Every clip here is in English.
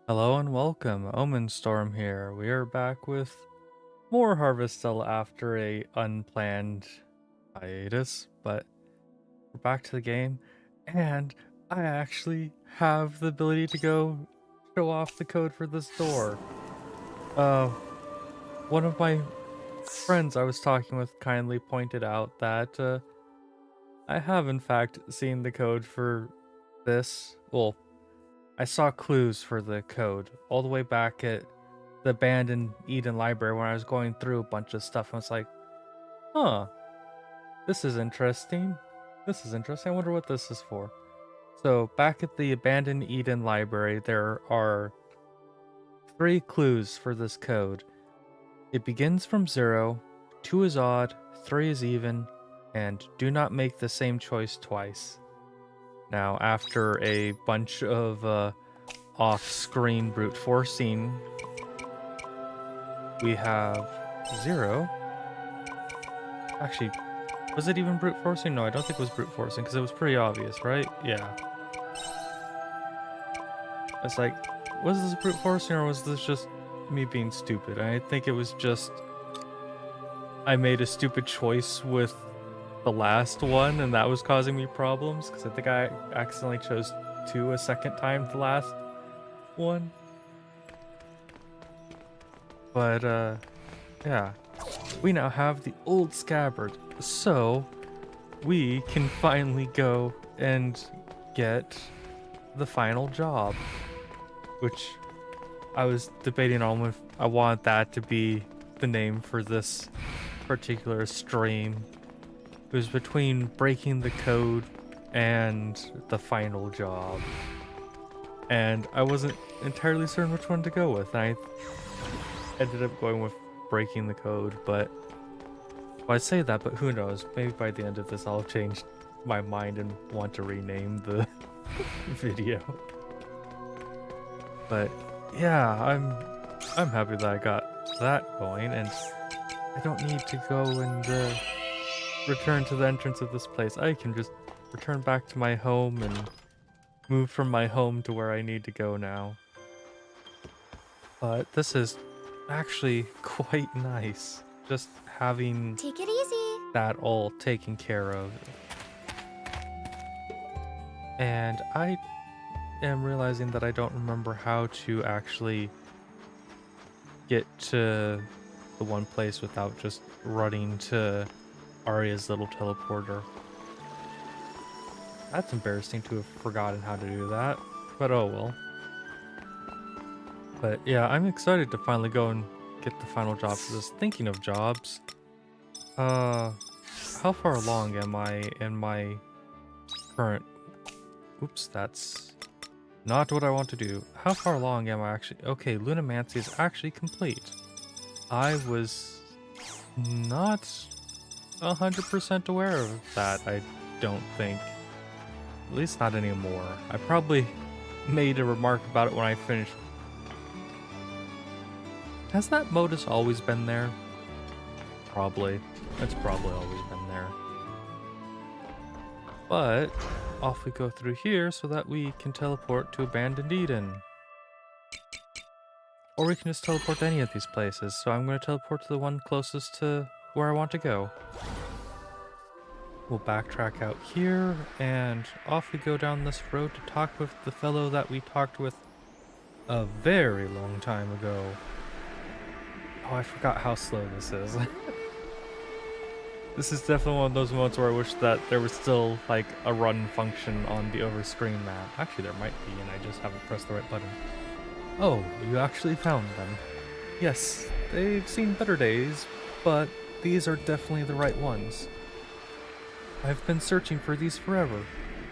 Hello and welcome, Omen Storm here. We are back with more Harvestella after a unplanned hiatus, but we're back to the game, and I actually have the ability to go show off the code for this door. Uh, one of my friends I was talking with kindly pointed out that I have in fact seen the code for this. Well, I saw clues for the code all the way back at the abandoned Eden library when I was going through a bunch of stuff. I was like, huh, this is interesting. This is interesting. I wonder what this is for. So, back at the abandoned Eden library, there are 3 clues for this code. It begins from 0, 2 is odd, 3 is even, and do not make the same choice twice. Now, after a bunch of off-screen brute forcing, we have 0. Actually, was it even brute forcing? No, I don't think it was brute forcing because it was pretty obvious, right? Yeah. It's like, was this brute forcing or was this just me being stupid? I think it was just I made a stupid choice with the last one and that was causing me problems because I think I accidentally chose 2 a second time the last one. But yeah. We now have the old scabbard, so we can finally go and get the final job, which I was debating on if I want that to be the name for this particular stream. It was between breaking the code and the final job, and I wasn't entirely certain which one to go with. I ended up going with breaking the code, but well, I say that, but who knows? Maybe by the end of this I'll change my mind and want to rename the video. But yeah, I'm happy that I got that going, and I don't need to go and return to the entrance of this place. I can just return back to my home and move from my home to where I need to go now. But this is actually quite nice, just having Take it easy. that all taken care of. And I am realizing that I don't remember how to actually get to the one place without just running to Arya's little teleporter. That's embarrassing to have forgotten how to do that, but oh well. But yeah, I'm excited to finally go and get the final job for this. Thinking of jobs, how far along am I in my current... Oops, that's not what I want to do. How far along am I actually... Okay, Lunamancy is actually complete. I was not 100% aware of that, I don't think. At least not anymore. I probably made a remark about it when I finished. Has that modus always been there? Probably. It's probably always been there. But off we go through here so that we can teleport to Abandoned Eden. Or we can just teleport to any of these places. So I'm going to teleport to the one closest to where I want to go. We'll backtrack out here, and off we go down this road to talk with the fellow that we talked with a very long time ago. Oh, I forgot how slow this is. This is definitely one of those moments where I wish that there was still, like, a run function on the over-screen map. Actually, there might be, and I just haven't pressed the right button. Oh, you actually found them. Yes, they've seen better days, but these are definitely the right ones. I've been searching for these forever.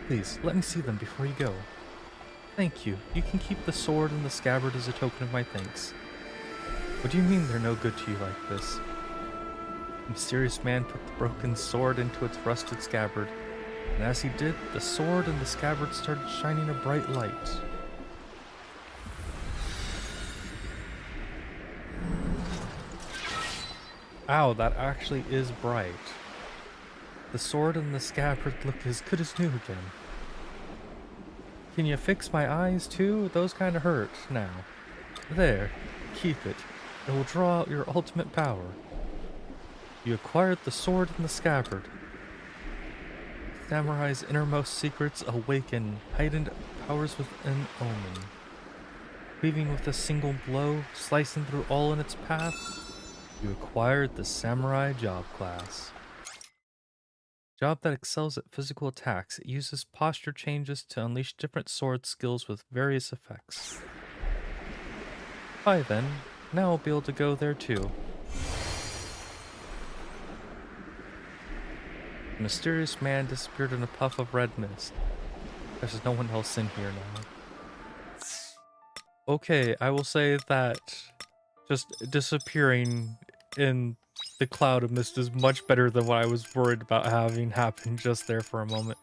Please, let me see them before you go. Thank you. You can keep the sword and the scabbard as a token of my thanks. What do you mean they're no good to you like this? The mysterious man put the broken sword into its rusted scabbard, and as he did, the sword and the scabbard started shining a bright light. Ow, that actually is bright. The sword and the scabbard look as good as new again. Can you fix my eyes too? Those kind of hurt now. There, keep it. It will draw out your ultimate power. You acquired the sword and the scabbard. Samurai's innermost secrets awaken heightened powers within Omen. Weaving with a single blow, slicing through all in its path, you acquired the Samurai job class. Job that excels at physical attacks. It uses posture changes to unleash different sword skills with various effects. Hi then, now I'll be able to go there too. A mysterious man disappeared in a puff of red mist. There's no one else in here now. Okay, I will say that just disappearing in the cloud of mist is much better than what I was worried about having happen just there for a moment.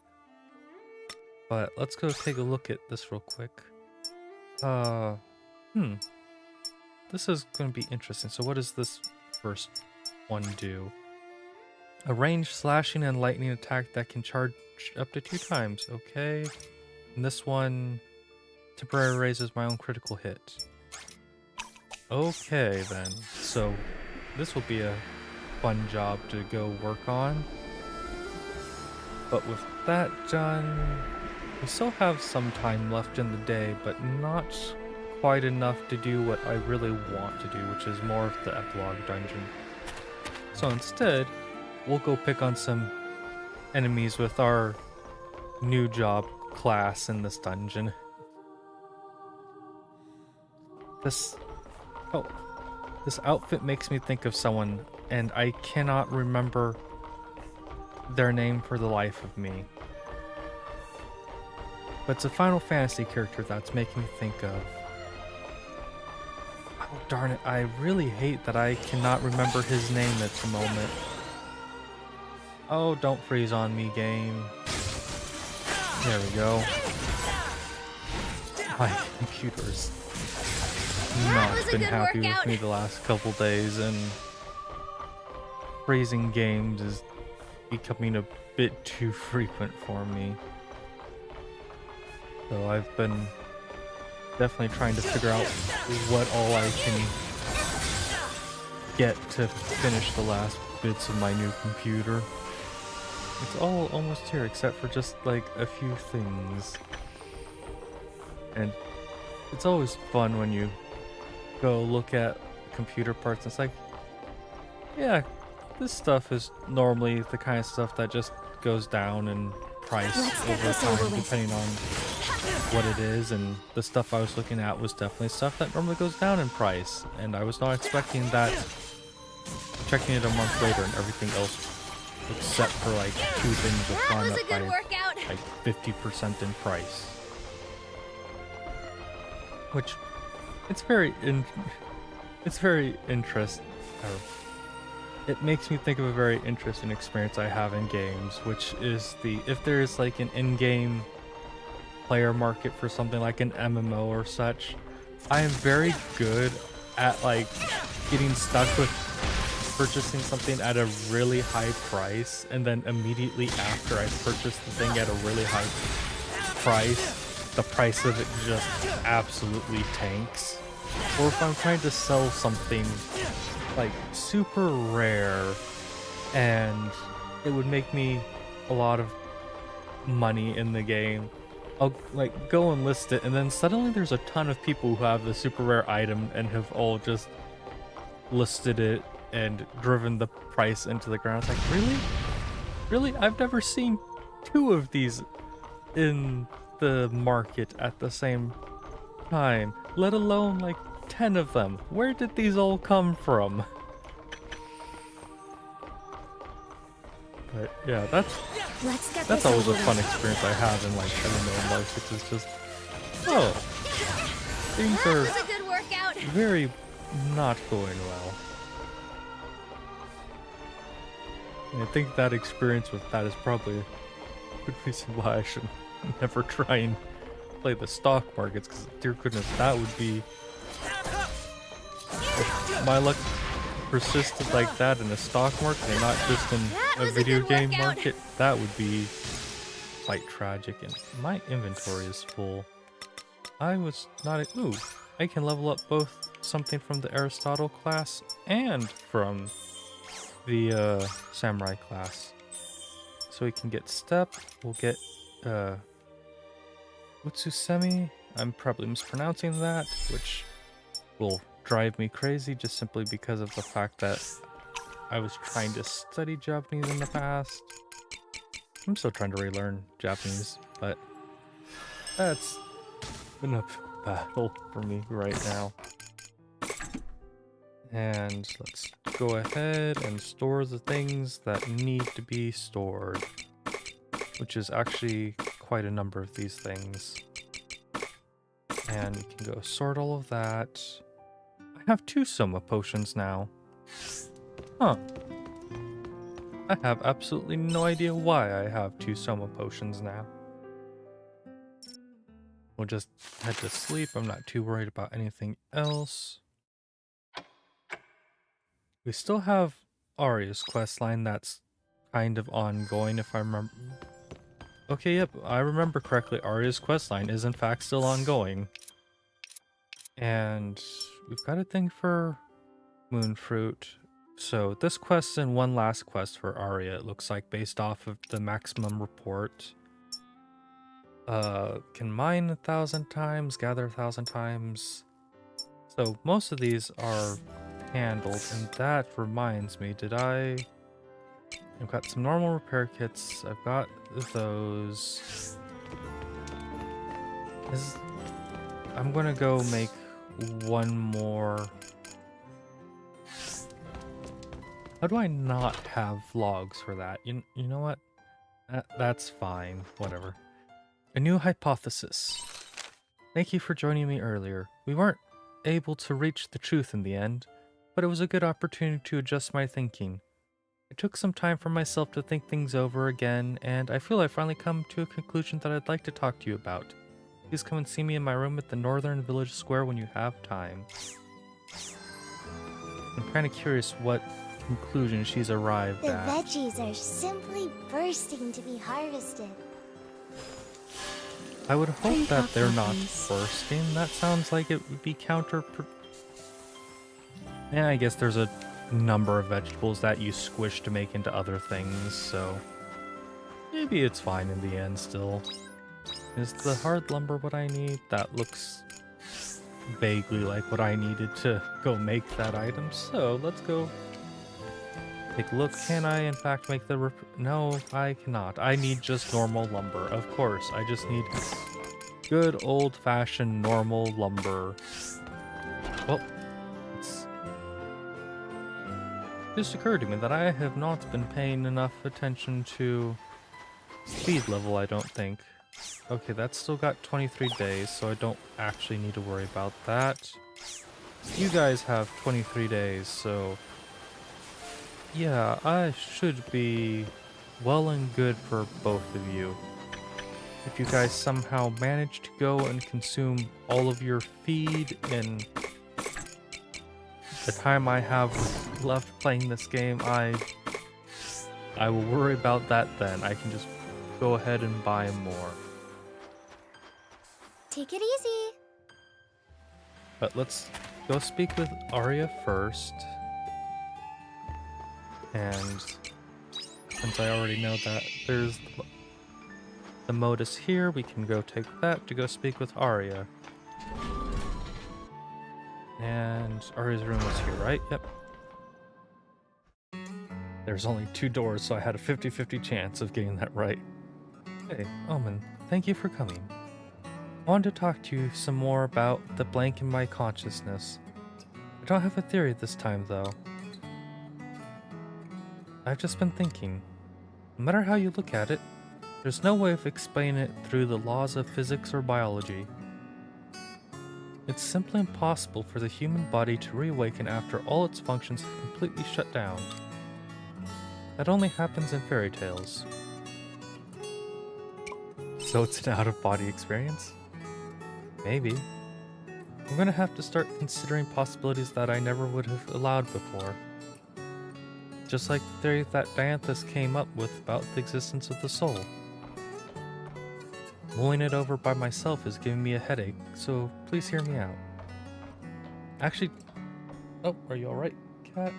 But let's go take a look at this real quick. This is going to be interesting. So what does this first one do? A ranged slashing and lightning attack that can charge up to 2 times. Okay. And this one temporarily raises my own critical hit. Okay then. So this will be a fun job to go work on. But with that done, we still have some time left in the day, but not quite enough to do what I really want to do, which is more of the epilogue dungeon. So instead, we'll go pick on some enemies with our new job class in this dungeon. This outfit makes me think of someone, and I cannot remember their name for the life of me. But it's a Final Fantasy character that's making me think of. Oh darn it, I really hate that I cannot remember his name at the moment. Oh, don't freeze on me, game. There we go. My computer's not been happy with me the last couple days, and freezing games is becoming a bit too frequent for me. So I've been definitely trying to figure out what all I can get to finish the last bits of my new computer. It's all almost here except for just like a few things. And it's always fun when you go look at computer parts and it's like, yeah, this stuff is normally the kind of stuff that just goes down in price over time depending on what it is, and the stuff I was looking at was definitely stuff that normally goes down in price, and I was not expecting that. Checking it a month later and everything else except for like 2 things have gone up by like 50% in price. Which it's very interesting. It makes me think of a very interesting experience I have in games, which is if there's like an in-game player market for something like an MMO or such, I am very good at like getting stuck with purchasing something at a really high price, and then immediately after I purchase the thing at a really high price, the price of it just absolutely tanks. Or if I'm trying to sell something like super rare and it would make me a lot of money in the game, I'll like go and list it, and then suddenly there's a ton of people who have the super rare item and have all just listed it and driven the price into the ground. It's like, really? Really? I've never seen 2 of these in the market at the same time, let alone like 10 of them. Where did these all come from? But yeah, that's always a fun experience I have in like MMO life, which is just, oh, things are very not going well. And I think that experience with that is probably a good reason why I should never try and play the stock markets, because dear goodness, that would be, if my luck persisted like that in a stock market and not just in a video game market, that would be quite tragic, and my inventory is full. I was not ooh, I can level up both something from the Aristotle class and from the samurai class. So we can get step, we'll get Utsusemi. I'm probably mispronouncing that, which will drive me crazy just simply because of the fact that I was trying to study Japanese in the past. I'm still trying to relearn Japanese, but that's an uphill battle for me right now. And let's go ahead and store the things that need to be stored, which is actually quite a number of these things. And we can go sort all of that. I have 2 Soma potions now. Huh. I have absolutely no idea why I have 2 Soma potions now. We'll just head to sleep. I'm not too worried about anything else. We still have Arya's questline that's kind of ongoing, if I remember. Okay, yep, I remember correctly. Arya's questline is in fact still ongoing. And we've got a thing for Moonfruit. So this quest and one last quest for Arya, it looks like, based off of the maximum report. Can mine 1,000 times, gather 1,000 times. So most of these are handled, and that reminds me, I've got some normal repair kits. I've got those. I'm gonna go make one more. How do I not have logs for that? You know what? That's fine. Whatever. A new hypothesis. Thank you for joining me earlier. We weren't able to reach the truth in the end, but it was a good opportunity to adjust my thinking. I took some time for myself to think things over again, and I feel I've finally come to a conclusion that I'd like to talk to you about. Please come and see me in my room at the Northern Village Square when you have time. I'm kind of curious what conclusion she's arrived at. The veggies are simply bursting to be harvested. I would hope that they're not bursting. That sounds like it would be Yeah, I guess there's a number of vegetables that you squish to make into other things, so maybe it's fine in the end still. Is the hard lumber what I need? That looks vaguely like what I needed to go make that item, so let's go take a look. Can I in fact make the No, I cannot. I need just normal lumber. Of course, I just need good old-fashioned normal lumber. Well, it's just occurred to me that I have not been paying enough attention to speed level, I don't think. Okay, that's still got 23 days, so I don't actually need to worry about that. You guys have 23 days, so yeah, I should be well and good for both of you. If you guys somehow manage to go and consume all of your feed in the time I have left playing this game, I will worry about that then. I can just go ahead and buy more. Take it easy. But let's go speak with Arya first. And since I already know that there's the modus here, we can go take that to go speak with Arya. And Arya's room was here, right? Yep. There's only 2 doors, so I had a 50-50 chance of getting that right. Hey, Omen, thank you for coming. I wanted to talk to you some more about the blank in my consciousness. I don't have a theory this time, though. I've just been thinking. No matter how you look at it, there's no way of explaining it through the laws of physics or biology. It's simply impossible for the human body to reawaken after all its functions have completely shut down. That only happens in fairy tales. So it's an out-of-body experience? Maybe. I'm gonna have to start considering possibilities that I never would have allowed before. Just like the theory that Dianthus came up with about the existence of the soul. Mulling it over by myself is giving me a headache, so please hear me out. Actually, oh, are you alright, cat?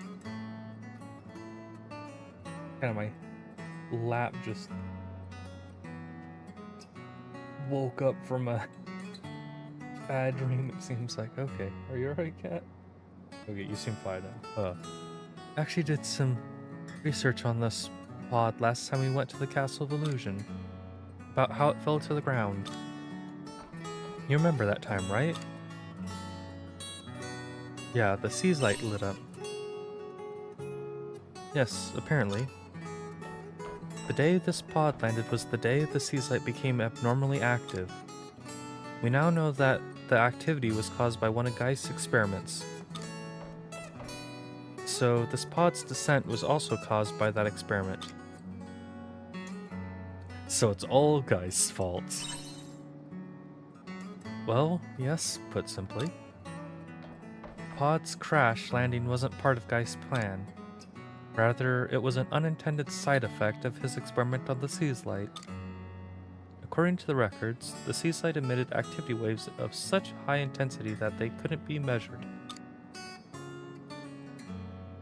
Kind of my lap just woke up from a bad dream, it seems like. Okay, are you alright, cat? Okay, you seem fine now. Actually did some research on this pod last time we went to the Castle of Illusion. About how it fell to the ground. You remember that time, right? Yeah, the sea's light lit up. Yes, apparently. The day this pod landed was the day the sea's light became abnormally active. We now know that the activity was caused by one of Geist's experiments. So this pod's descent was also caused by that experiment. So it's all Geist's fault. Well, yes, put simply. Pod's crash landing wasn't part of Geist's plan. Rather, it was an unintended side effect of his experiment on the sea's light. According to the records, the sea's light emitted activity waves of such high intensity that they couldn't be measured.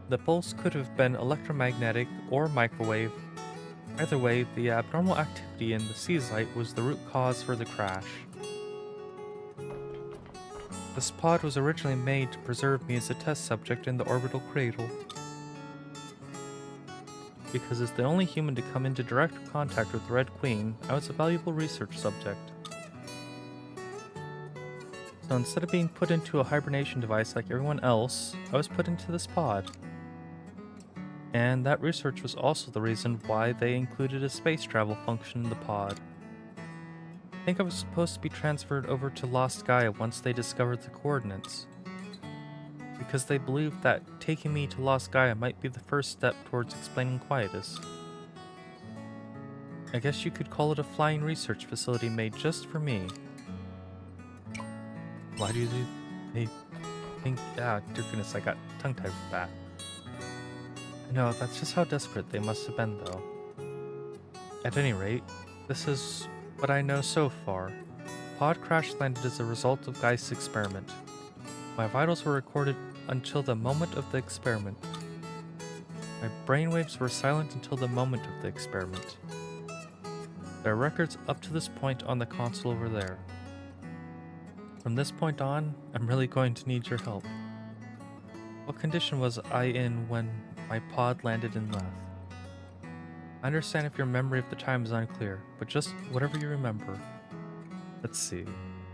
The pulse could have been electromagnetic or microwave. Either way, the abnormal activity in the sea's light was the root cause for the crash. This pod was originally made to preserve me as a test subject in the orbital cradle. Because as the only human to come into direct contact with the Red Queen, I was a valuable research subject. So instead of being put into a hibernation device like everyone else, I was put into this pod. And that research was also the reason why they included a space travel function in the pod. I think I was supposed to be transferred over to Lost Gaia once they discovered the coordinates. Because they believed that taking me to Lost Gaia might be the first step towards explaining Quietus. I guess you could call it a flying research facility made just for me. Why do they think... Ah, dear goodness, I got tongue-tied with that. No, that's just how desperate they must have been, though. At any rate, this is what I know so far. Pod crash landed as a result of Geist's experiment. My vitals were recorded until the moment of the experiment. My brainwaves were silent until the moment of the experiment. There are records up to this point on the console over there. From this point on, I'm really going to need your help. What condition was I in when my pod landed in Leth? I understand if your memory of the time is unclear, but just whatever you remember. Let's see.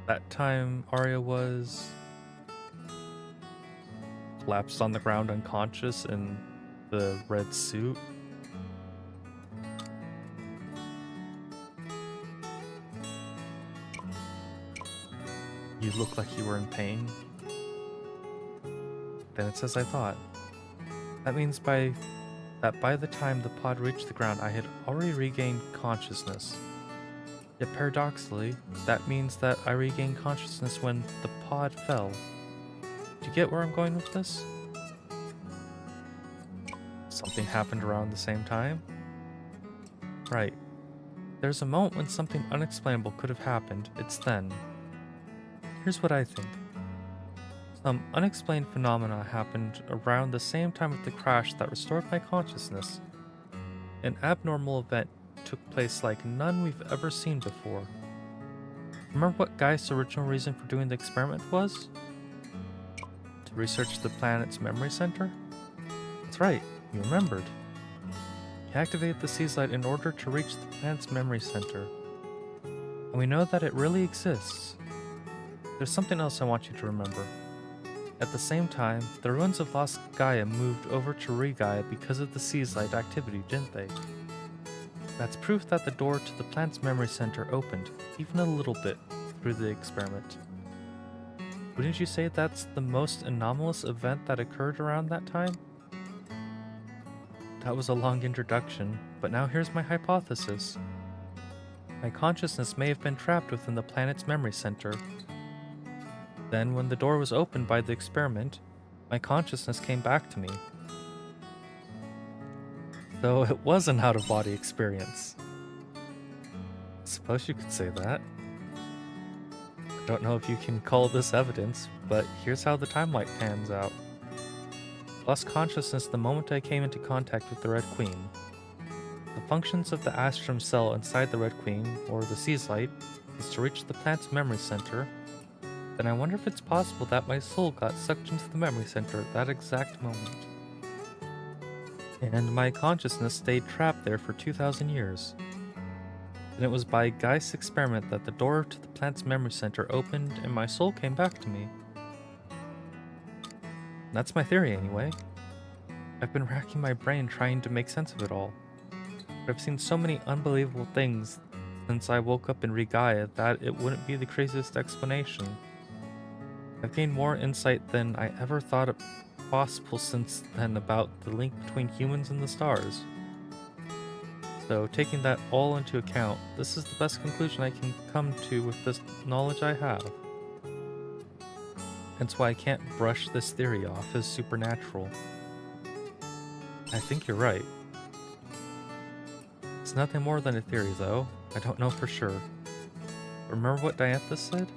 That time Arya was... collapsed on the ground unconscious in the red suit. You look like you were in pain. Then it's as I thought. That means by the time the pod reached the ground, I had already regained consciousness. Yet paradoxically, that means that I regained consciousness when the pod fell. Do you get where I'm going with this? Something happened around the same time? Right. There's a moment when something unexplainable could have happened. It's then. Here's what I think. Some unexplained phenomena happened around the same time of the crash that restored my consciousness. An abnormal event took place like none we've ever seen before. Remember what Geist's original reason for doing the experiment was? To research the planet's memory center? That's right, you remembered. He activated the sea's light in order to reach the planet's memory center. And we know that it really exists. There's something else I want you to remember. At the same time, the ruins of Lost Gaia moved over to Re-Gaia because of the sea's light activity, didn't they? That's proof that the door to the planet's memory center opened, even a little bit, through the experiment. Wouldn't you say that's the most anomalous event that occurred around that time? That was a long introduction, but now here's my hypothesis. My consciousness may have been trapped within the planet's memory center. Then, when the door was opened by the experiment, my consciousness came back to me. Though it was an out-of-body experience. Suppose you could say that. don't know if you can call this evidence, but here's how the timeline pans out. Lost consciousness the moment I came into contact with the Red Queen. The functions of the Astrum cell inside the Red Queen, or the Sea's Light, is to reach the plant's memory center. Then I wonder if it's possible that my soul got sucked into the memory center at that exact moment. And my consciousness stayed trapped there for 2,000 years. Then it was by Geist's experiment that the door to the plant's memory center opened and my soul came back to me. That's my theory anyway. I've been racking my brain trying to make sense of it all. But I've seen so many unbelievable things since I woke up in Rigaia that it wouldn't be the craziest explanation. I've gained more insight than I ever thought possible since then about the link between humans and the stars. So taking that all into account, this is the best conclusion I can come to with this knowledge I have. That's why I can't brush this theory off as supernatural. I think you're right. It's nothing more than a theory though, I don't know for sure. Remember what Diantha said?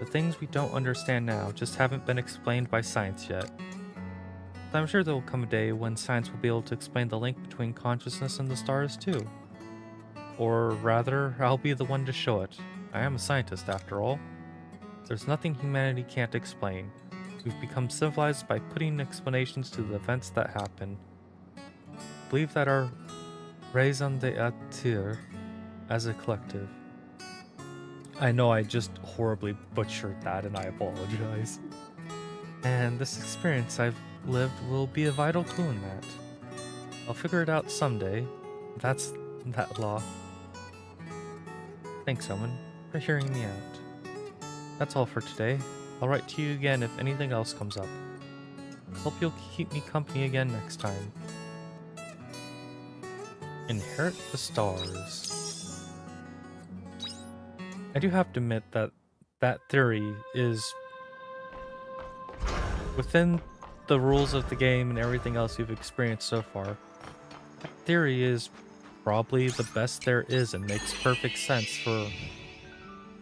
The things we don't understand now just haven't been explained by science yet. I'm sure there will come a day when science will be able to explain the link between consciousness and the stars too. Or rather, I'll be the one to show it. I am a scientist after all. There's nothing humanity can't explain. We've become civilized by putting explanations to the events that happen. Believe that our raison d'etre as a collective. I know I just horribly butchered that and I apologize. And this experience I've lived will be a vital clue in that. I'll figure it out someday. That's that law. Thanks, Omen, for hearing me out. That's all for today. I'll write to you again if anything else comes up. Hope you'll keep me company again next time. Inherit the stars. I do have to admit that that theory is within the rules of the game and everything else you've experienced so far. That theory is probably the best there is and makes perfect sense for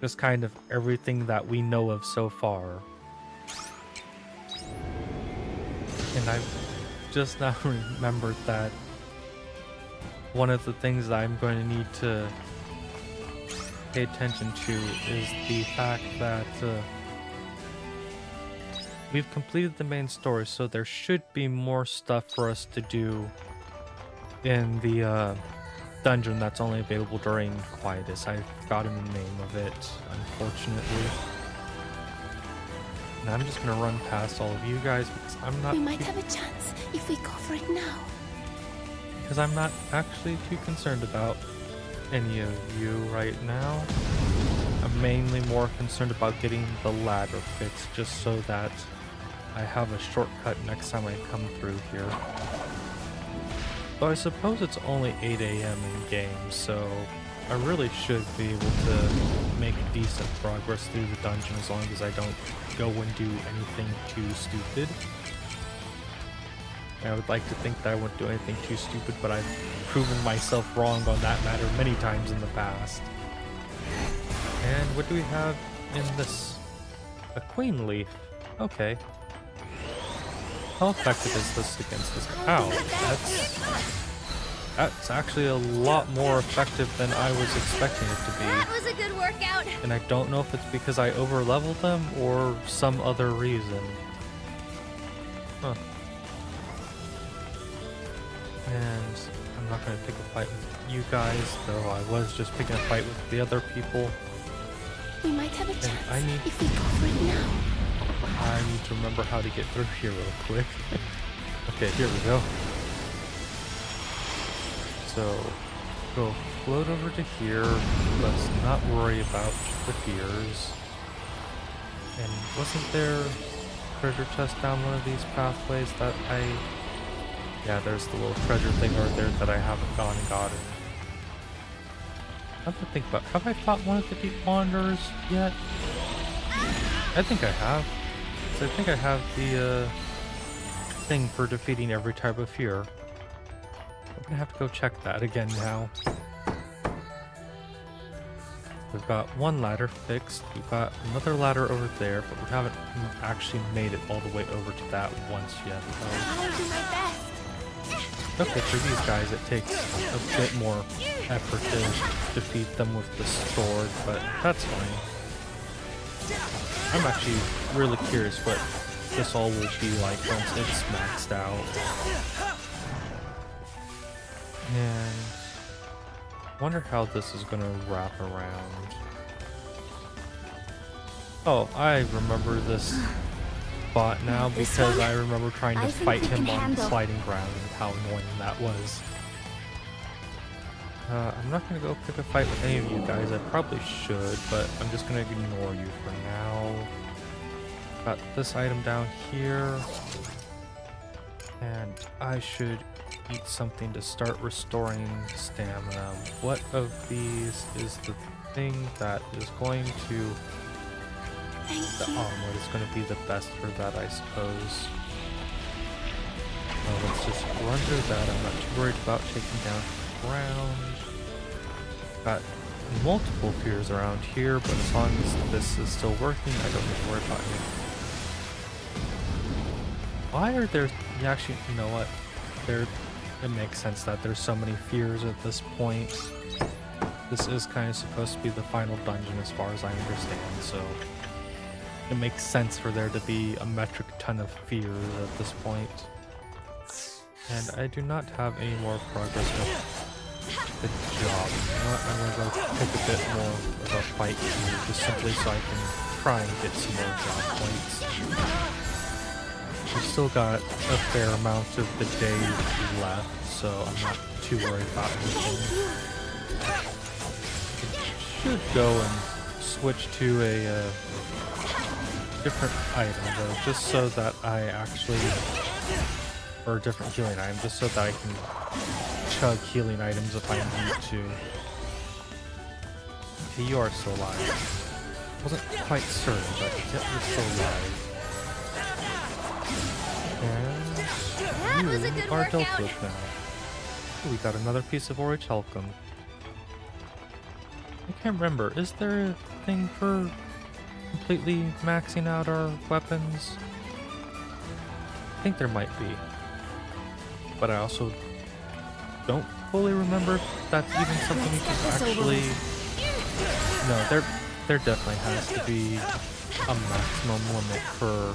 just kind of everything that we know of so far. And I've just now remembered that one of the things that I'm going to need to pay attention to is the fact that we've completed the main story, so there should be more stuff for us to do in the dungeon that's only available during Quietus. I've forgotten the name of it, unfortunately. And I'm just gonna run past all of you guys because I'm not. We might have a chance if we go for it now. Because I'm not actually too concerned about any of you right now. I'm mainly more concerned about getting the ladder fixed just so that I have a shortcut next time I come through here. Though I suppose it's only 8 AM in game, so I really should be able to make decent progress through the dungeon as long as I don't go and do anything too stupid. I would like to think that I wouldn't do anything too stupid, but I've proven myself wrong on that matter many times in the past. And what do we have in this? A queen leaf. Okay. How effective is this against this? Ow, that's actually a lot more effective than I was expecting it to be. That was a good workout. And I don't know if it's because I over-leveled them or some other reason. Huh. And I'm not going to pick a fight with you guys, though I was just picking a fight with the other people. We might have a chance I need, if we go for it now. I need to remember how to get through here real quick. Okay, here we go. So, go float over to here. Let's not worry about the fears. And wasn't there a treasure chest down one of these pathways that yeah, there's the little treasure thing right there that I haven't gone and gotten. I have to think about, have I fought one of the Deep Wanderers yet? I think I have. So I think I have the thing for defeating every type of fear. I'm gonna have to go check that again now. We've got one ladder fixed. We've got another ladder over there, but we haven't actually made it all the way over to that once yet. I'll do my best. Okay, for these guys, it takes a bit more effort to defeat them with the sword, but that's fine. I'm actually really curious what this all will be like once it's maxed out. And I wonder how this is going to wrap around. Oh, I remember this bot now because I remember trying to fight him on sliding ground and how annoying that was. I'm not going to go pick a fight with any of you guys. I probably should, but I'm just going to ignore you for now. Got this item down here. And I should eat something to start restoring stamina. What of these is the thing that is going to... The omelet is going to be the best for that, I suppose. Let's just run through that. I'm not too worried about taking down ground. Got multiple fears around here, but as long as this is still working, I don't need to worry about it. Why are there... Actually, you know what? It makes sense that there's so many fears at this point. This is kind of supposed to be the final dungeon as far as I understand, so... It makes sense for there to be a metric ton of fears at this point. And I do not have any more progress with the job. You know what? I'm going to go take a bit more of a fight here, just simply so I can try and get some more job points. We've still got a fair amount of the day left, so I'm not too worried about anything. I should go and switch to a different item though, just so that I actually, or a different healing item, just so that I can chug healing items if I need to. Okay, you are still alive. Wasn't quite certain, but yep, you're still alive. And you are dealt with now. Ooh, we got another piece of orichalcum. I can't remember, is there a thing for completely maxing out our weapons? I think there might be, but I also don't fully remember if that's even something you can actually... No, there definitely has to be a maximum limit for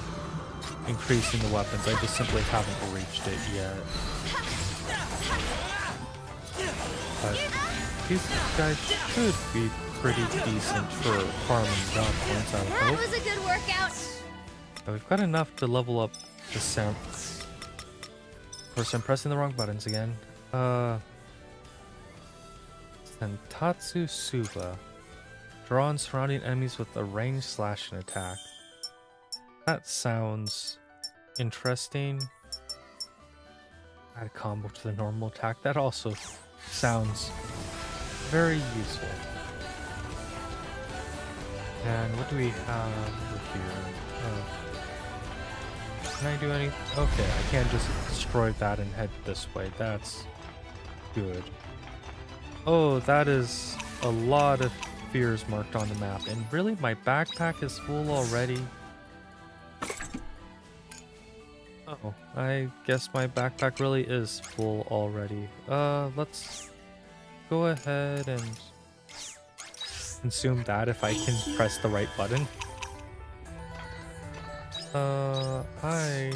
increasing the weapons. I just simply haven't reached it yet. But these guys should be pretty decent for farming job points, I would hope. That was a good workout. But we've got enough to level up the Sam. Of course, I'm pressing the wrong buttons again. Sentatsu Suba. Draw on surrounding enemies with a ranged slash and attack. That sounds interesting. Add a combo to the normal attack. That also sounds very useful. And what do we have here? Can I do any? Okay, I can't just destroy that and head this way. That's good. Oh, that is a lot of fears marked on the map. And really, my backpack is full already. Oh, I guess my backpack really is full already. Let's go ahead and consume that if I can press the right button. I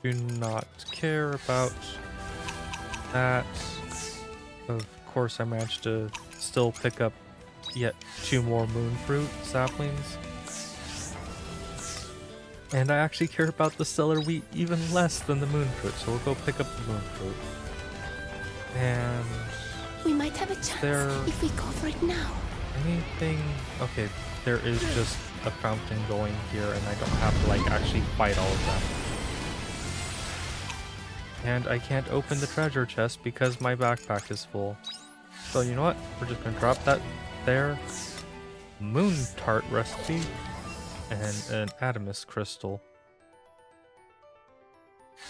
do not care about that. Of course, I managed to still pick up yet 2 more moon fruit saplings. And I actually care about the stellar wheat even less than the moon fruit, so we'll go pick up the moon fruit. And We might have a chance if we go for it now. anything? Okay, there is just a fountain going here, and I don't have to like actually fight all of them. And I can't open the treasure chest because my backpack is full. So you know what? We're just gonna drop that there. Moon tart recipe and an Adamus crystal.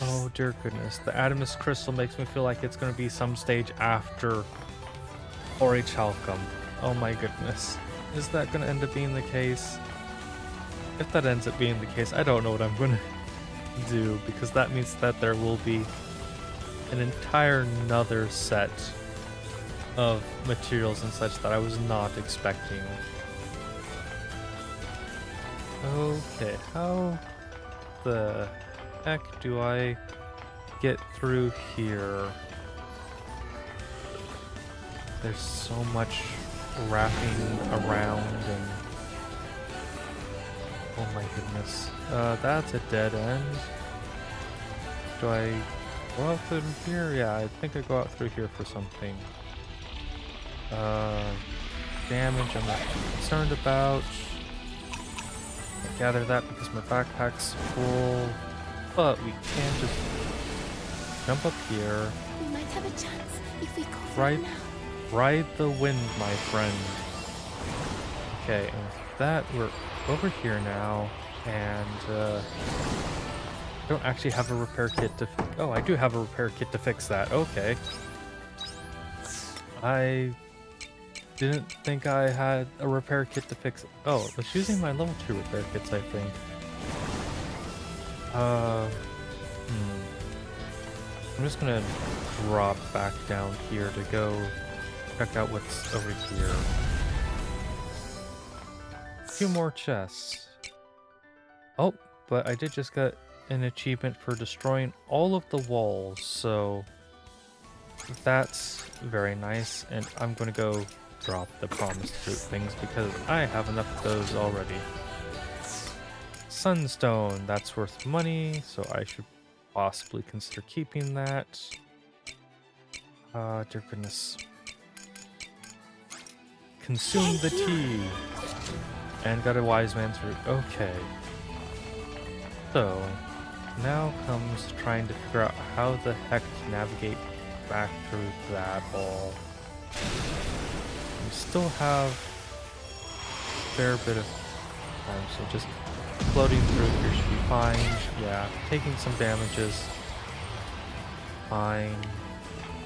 Oh dear goodness, the Adamus crystal makes me feel like it's gonna be some stage after orichalcum. Oh my goodness. Is that gonna end up being the case? If that ends up being the case, I don't know what I'm gonna do, because that means that there will be an entire nother set of materials and such that I was not expecting. Okay, how the heck do I get through here? There's so much wrapping around and... Oh my goodness. That's a dead end. Do I go out through here? Yeah, I think I go out through here for something. Damage I'm not concerned about. I gather that because my backpack's full. But we can just jump up here. We might have a chance if we go for Right. it now. Ride the wind, my friend. Okay, and with that, we're over here now, and I don't actually have a repair kit to... Oh, I do have a repair kit to fix that. Okay. I didn't think I had a repair kit to fix it. Oh, I was using my level 2 repair kits, I think. I'm just gonna drop back down here to go check out what's over here. A few more chests. Oh, but I did just get an achievement for destroying all of the walls, so that's very nice, and I'm gonna go drop the promised fruit things because I have enough of those already. Sunstone, that's worth money, so I should possibly consider keeping that. Dear goodness. Consume the tea. And got a wise man's root. Okay. So, now comes trying to figure out how the heck to navigate back through that hall. We still have a fair bit of time, so just floating through here should be fine. Yeah, taking some damages. Fine.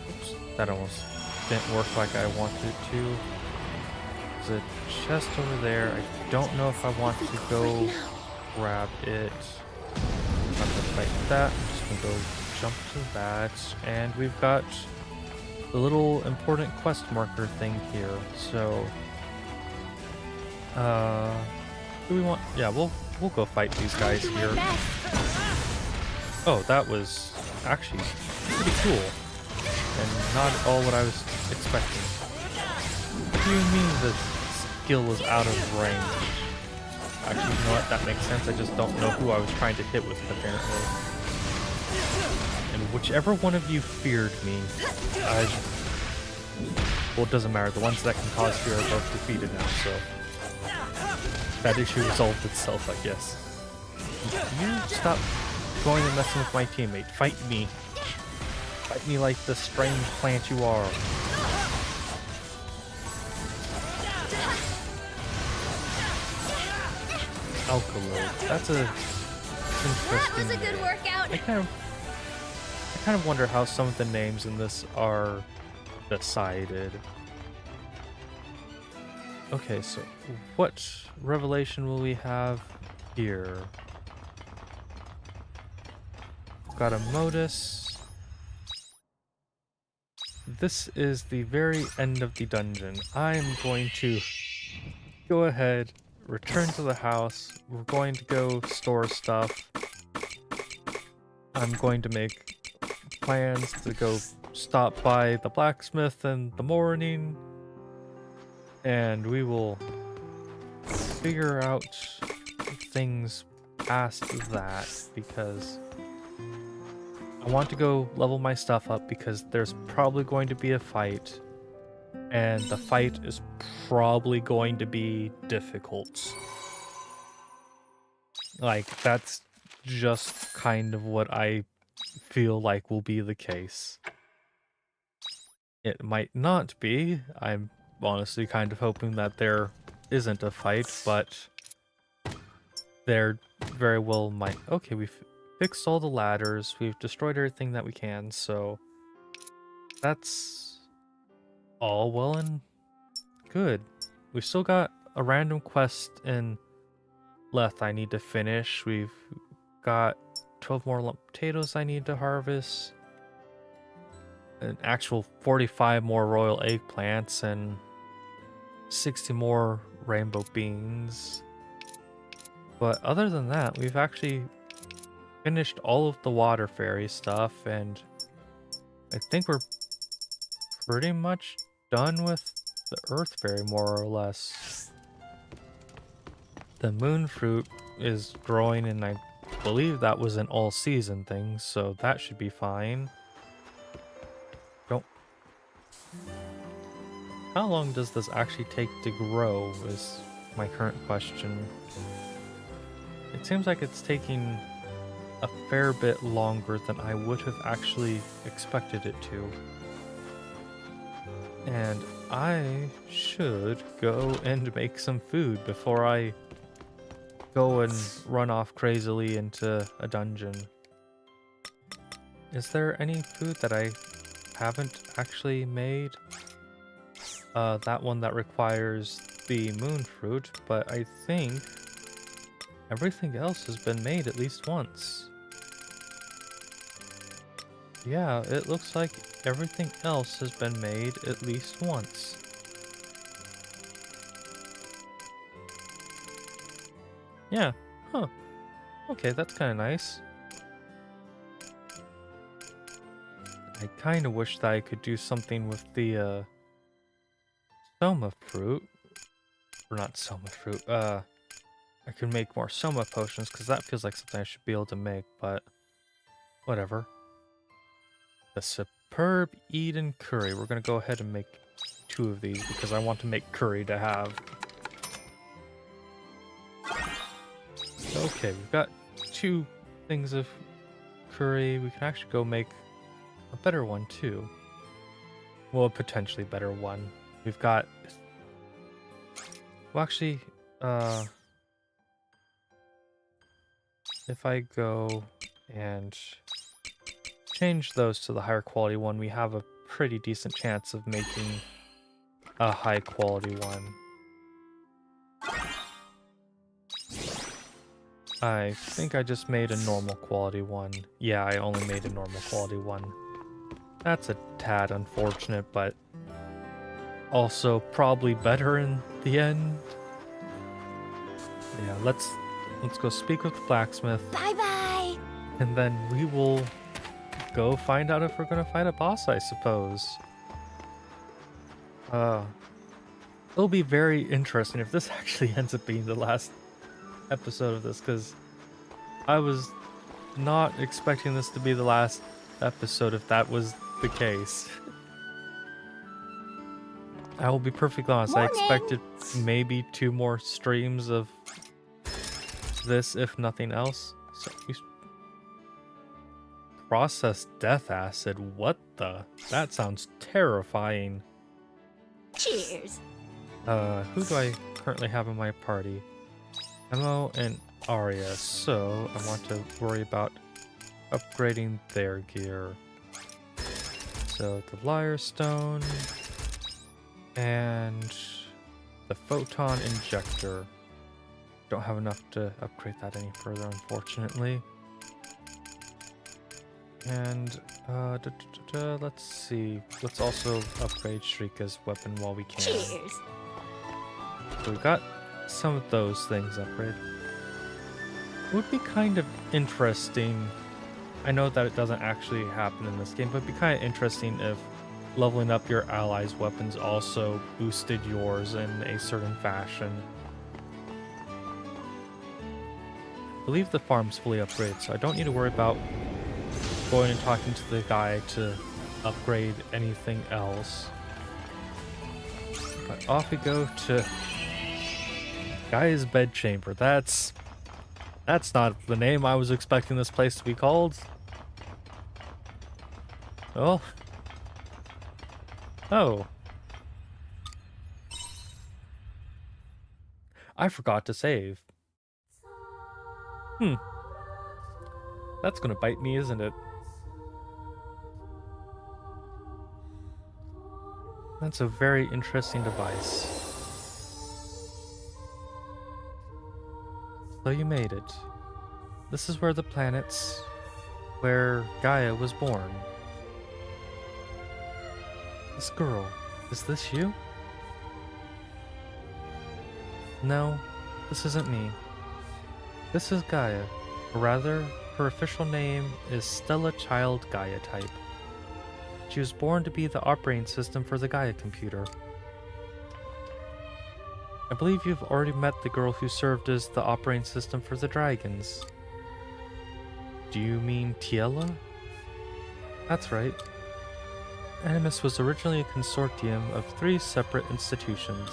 Oops, that almost didn't work like I wanted it to. There's a chest over there. I don't know if I want to go grab it. I'm not gonna fight that. I'm just gonna go jump to that. And we've got the little important quest marker thing here. So, do we want? Yeah, we'll go fight these guys here. Oh, that was actually pretty cool, and not at all what I was expecting. What do you mean the skill was out of range? Actually, you know what? That makes sense. I just don't know who I was trying to hit with it, apparently. And whichever one of you feared me, well, it doesn't matter. The ones that can cause fear are both defeated now, so that issue resolved itself, I guess. You stop going and messing with my teammate. Fight me. Fight me like the strange plant you are. Alkaloid. That's a interesting. That was a good workout. I kind of wonder how some of the names in this are decided. Okay, so what revelation will we have here? Got a modus. This is the very end of the dungeon. I'm going to go ahead, return to the house. We're going to go store stuff. I'm going to make plans to go stop by the blacksmith in the morning. And we will figure out things past that, because I want to go level my stuff up, because there's probably going to be a fight, and the fight is probably going to be difficult. Like, that's just kind of what I feel like will be the case. It might not be. I'm honestly kind of hoping that there isn't a fight, but there very well might. Okay, we've fixed all the ladders. We've destroyed everything that we can, so that's all well and Good. We've still got a random quest in Leth I need to finish. We've got 12 more lump potatoes I need to harvest. An actual 45 more royal eggplants and 60 more rainbow beans. But other than that, we've actually finished all of the water fairy stuff, and I think we're pretty much done with the earth fairy, more or less. The moon fruit is growing, and I believe that was an all-season thing, so that should be fine. Don't... How long does this actually take to grow is my current question. It seems like it's taking a fair bit longer than I would have actually expected it to. And I should go and make some food before I go and run off crazily into a dungeon. Is there any food that I haven't actually made? That one that requires the moon fruit, but I think everything else has been made at least once. Yeah, it looks like everything else has been made at least once. Yeah, huh. Okay, that's kind of nice. I kind of wish that I could do something with the soma fruit. Or not soma fruit, I could make more soma potions, because that feels like something I should be able to make, but whatever. The superb Eden curry. We're going to go ahead and make 2 of these, because I want to make curry to have. Okay, we've got 2 things of curry. We can actually go make a better one too. Well, a potentially better one. We've got... Well, actually, if I go and change those to the higher quality one, we have a pretty decent chance of making a high quality one. I think I just made a normal quality one. Yeah, I only made a normal quality one. That's a tad unfortunate, but also probably better in the end. Yeah, let's go speak with the blacksmith. Bye-bye! And then we will go find out if we're gonna fight a boss, I suppose. It'll be very interesting if this actually ends up being the last episode of this, because I was not expecting this to be the last episode if that was the case. I will be perfectly honest, I expected maybe 2 more streams of this, if nothing else. So processed death acid, what the? That sounds terrifying. Cheers! Who do I currently have in my party? Emo and Arya, so I want to worry about upgrading their gear. So the Lyre Stone and the Photon Injector. Don't have enough to upgrade that any further, unfortunately. And let's see. Let's also upgrade Shrika's weapon while we can. Cheers! So we've got some of those things upgraded. It would be kind of interesting. I know that it doesn't actually happen in this game, but it'd be kind of interesting if leveling up your allies' weapons also boosted yours in a certain fashion. I believe the farm's fully upgraded, so I don't need to worry about going and talking to the guy to upgrade anything else. But off we go to Guy's Bedchamber. That's not the name I was expecting this place to be called. Oh. Oh. I forgot to save. That's gonna bite me, isn't it? That's a very interesting device. So you made it. This is where the planets, where Gaia was born. This girl, is this you? No, this isn't me. This is Gaia, or rather, her official name is Stella Child Gaia type. She was born to be the operating system for the Gaia computer. I believe you've already met the girl who served as the operating system for the dragons. Do you mean Tiela? That's right. Animus was originally a consortium of 3 separate institutions.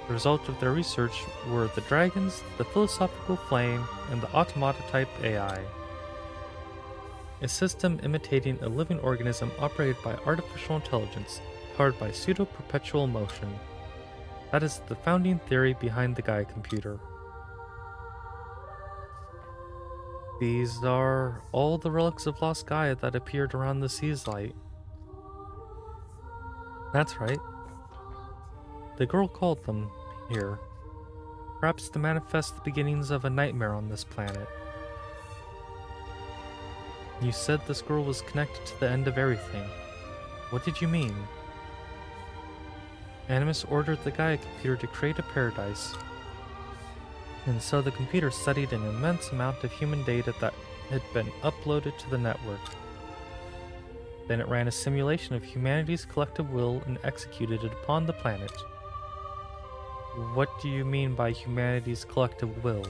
The result of their research were the dragons, the philosophical flame, and the automata-type AI. A system imitating a living organism operated by artificial intelligence, powered by pseudo-perpetual motion. That is the founding theory behind the Gaia computer. These are all the relics of lost Gaia that appeared around the sea's light. That's right. The girl called them here. Perhaps to manifest the beginnings of a nightmare on this planet. You said this girl was connected to the end of everything. What did you mean? Animus ordered the Gaia computer to create a paradise. And so the computer studied an immense amount of human data that had been uploaded to the network. Then it ran a simulation of humanity's collective will and executed it upon the planet. What do you mean by humanity's collective will?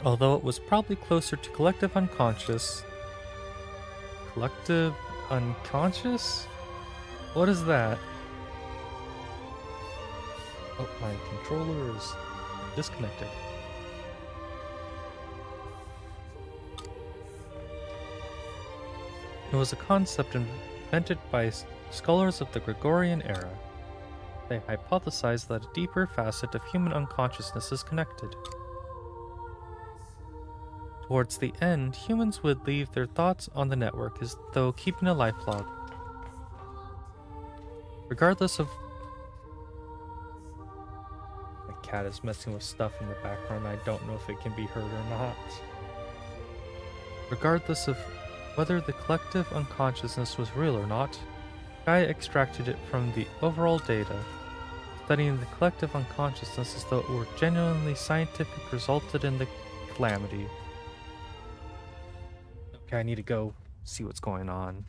Although it was probably closer to collective unconscious. Collective unconscious? What is that? Oh, my controller is disconnected. It was a concept invented by scholars of the Gregorian era. They hypothesized that a deeper facet of human unconsciousness is connected. Towards the end, humans would leave their thoughts on the network as though keeping a lifelog. Regardless of... My cat is messing with stuff in the background. I don't know if it can be heard or not. Regardless of whether the collective unconsciousness was real or not, Gaia extracted it from the overall data. Studying the collective unconsciousness as though it were genuinely scientific resulted in the calamity. Okay, I need to go see what's going on.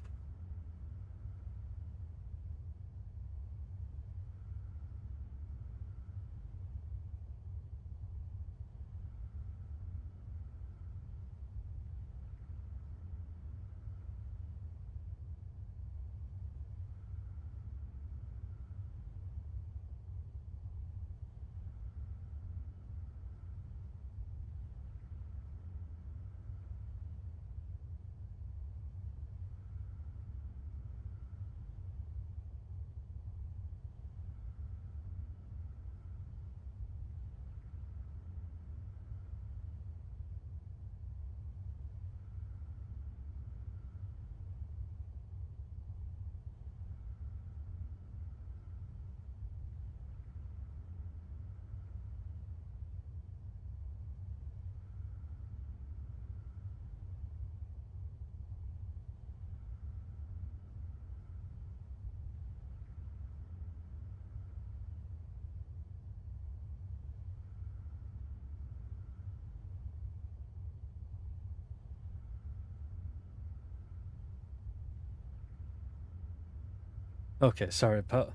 Okay, sorry about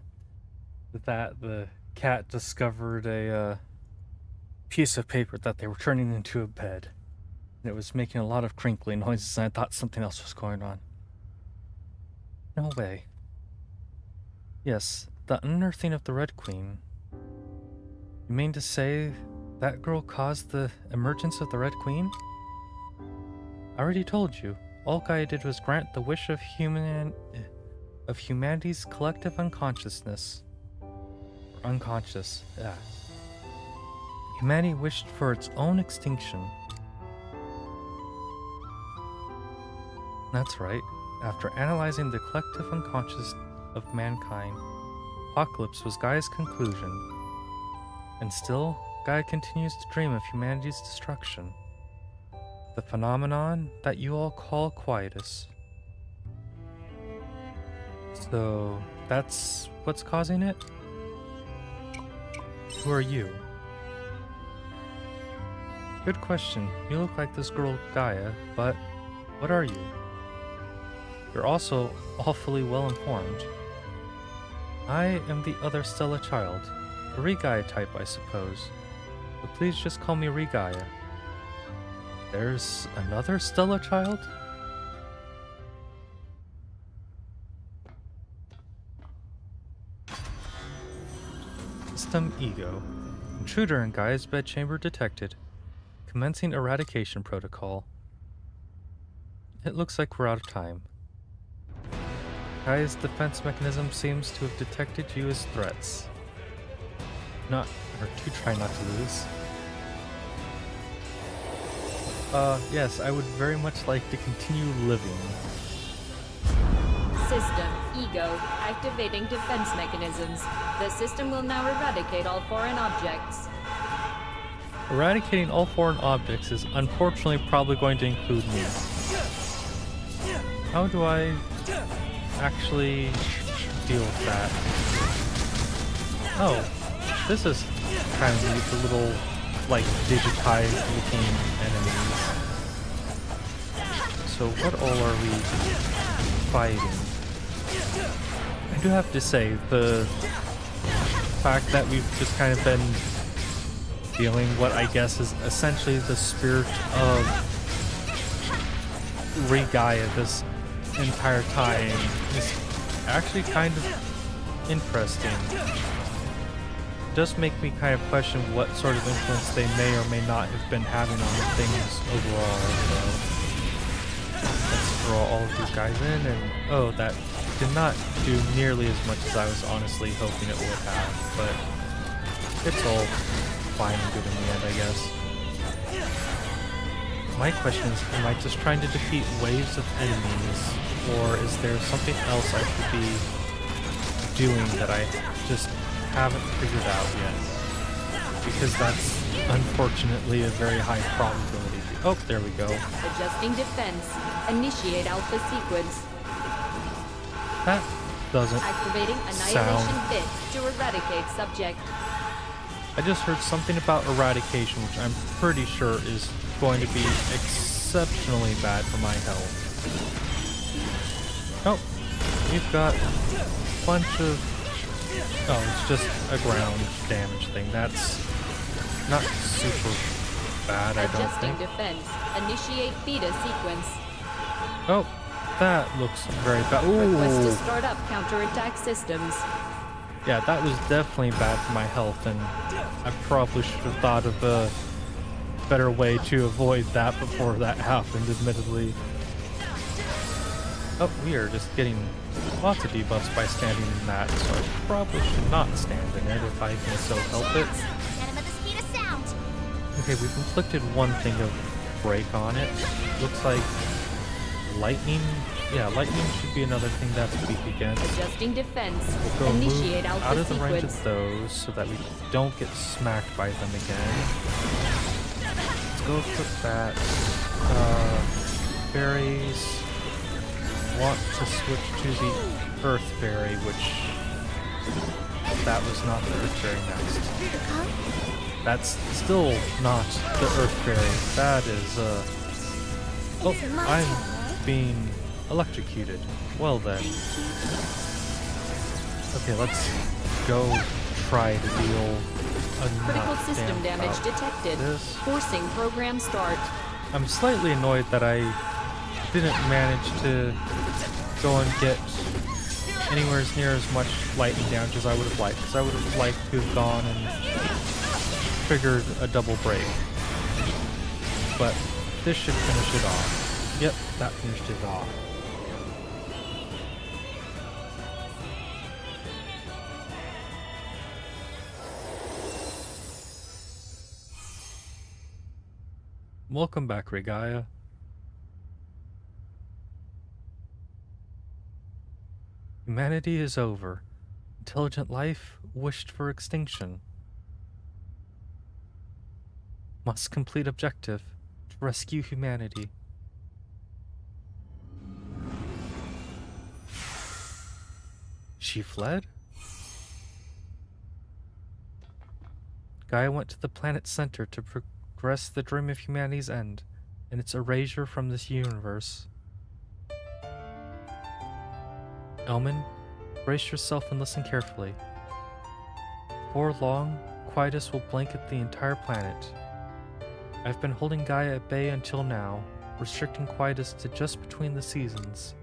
that. The cat discovered a piece of paper that they were turning into a bed. And it was making a lot of crinkly noises, and I thought something else was going on. No way. Yes, the unearthing of the Red Queen. You mean to say that girl caused the emergence of the Red Queen? I already told you. All Gaia did was grant the wish of humanity's collective unconsciousness. Or unconscious, yeah. Humanity wished for its own extinction. That's right. After analyzing the collective unconscious of mankind, apocalypse was Gaia's conclusion. And still, Gaia continues to dream of humanity's destruction. The phenomenon that you all call quietus. So, that's what's causing it? Who are you? Good question. You look like this girl Gaia, but what are you? You're also awfully well informed. I am the other Stella child. A Regaia type, I suppose. But please just call me Regaia. There's another Stella child? System Ego. Intruder in Gaia's bedchamber detected. Commencing eradication protocol. It looks like we're out of time. Gaia's defense mechanism seems to have detected you as threats. To try not to lose. Yes, I would very much like to continue living. System Ego activating defense mechanisms. The system will now eradicate all foreign objects. Eradicating all foreign objects is unfortunately probably going to include me. How do I actually deal with that? Oh, this is kind of neat, the little, like, digitized looking enemies. So what all are we fighting? I do have to say, the fact that we've just kind of been dealing what I guess is essentially the spirit of Regaia this entire time is actually kind of interesting. It does make me kind of question what sort of influence they may or may not have been having on things overall. So let's throw all of these guys in, and oh, that did not do nearly as much as I was honestly hoping it would have, but it's all fine and good in the end, I guess. My question is, am I just trying to defeat waves of enemies, or is there something else I should be doing that I just haven't figured out yet? Because that's unfortunately a very high probability. Oh, there we go. Adjusting defense. Initiate alpha sequence. That doesn't Activating annihilation bit to eradicate subject. I just heard something about eradication, which I'm pretty sure is going to be exceptionally bad for my health. Oh, we've got a bunch of... Oh, it's just a ground damage thing. That's not super bad, I don't Adjusting think. defense. Initiate beta sequence. Oh, that looks very bad. Request to Ooh. start up counterattack systems. Yeah, that was definitely bad for my health, and I probably should have thought of a better way to avoid that before that happened, admittedly. Oh, we are just getting lots of debuffs by standing in that, so I probably should not stand in it if I can so help it. Venom at the speed of sound. Okay, we've inflicted one thing of break on it. Looks like lightning. Yeah, lightning should be another thing that's weak against. Adjusting defense. We'll go Initiate move alpha out of the range sequence. of those so that we don't get smacked by them again. Let's go equip that. Berries. Want to switch to the Earth Fairy, which that was not the Earth Fairy next. That's still not the Earth Fairy. That is oh, I'm being electrocuted. Well then. Okay, let's go try to deal Critical enough system damage about detected. this. Forcing program start. I'm slightly annoyed that I didn't manage to go and get anywhere near as much lightning damage as I would have liked, because I would have liked to have gone and triggered a double break. But this should finish it off. Yep, that finished it off. Welcome back, Regaia. Humanity is over. Intelligent life wished for extinction. Must complete objective to rescue humanity. She fled? Gaia went to the planet's center to progress the dream of humanity's end and its erasure from this universe. Elman, brace yourself and listen carefully. Before long, quietus will blanket the entire planet. I've been holding Gaia at bay until now, restricting quietus to just between the seasons,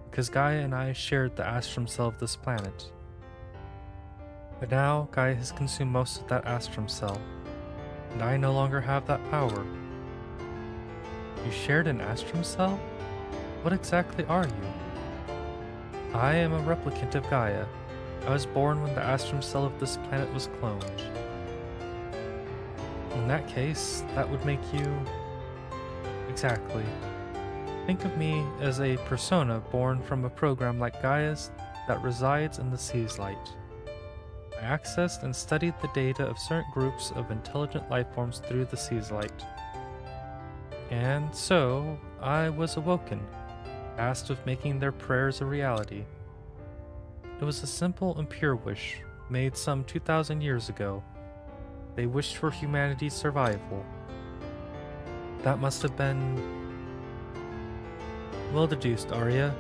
because Gaia and I shared the astrum cell of this planet. But now, Gaia has consumed most of that astrum cell, and I no longer have that power. You shared an astrum cell? What exactly are you? I am a replicant of Gaia. I was born when the astrum cell of this planet was cloned. In that case, that would make you... Exactly. Think of me as a persona born from a program like Gaia's that resides in the sea's light. I accessed and studied the data of certain groups of intelligent lifeforms through the sea's light. And so, I was awoken, tasked with making their prayers a reality. It was a simple and pure wish, made some 2,000 years ago. They wished for humanity's survival. That must have been... well deduced, Arya.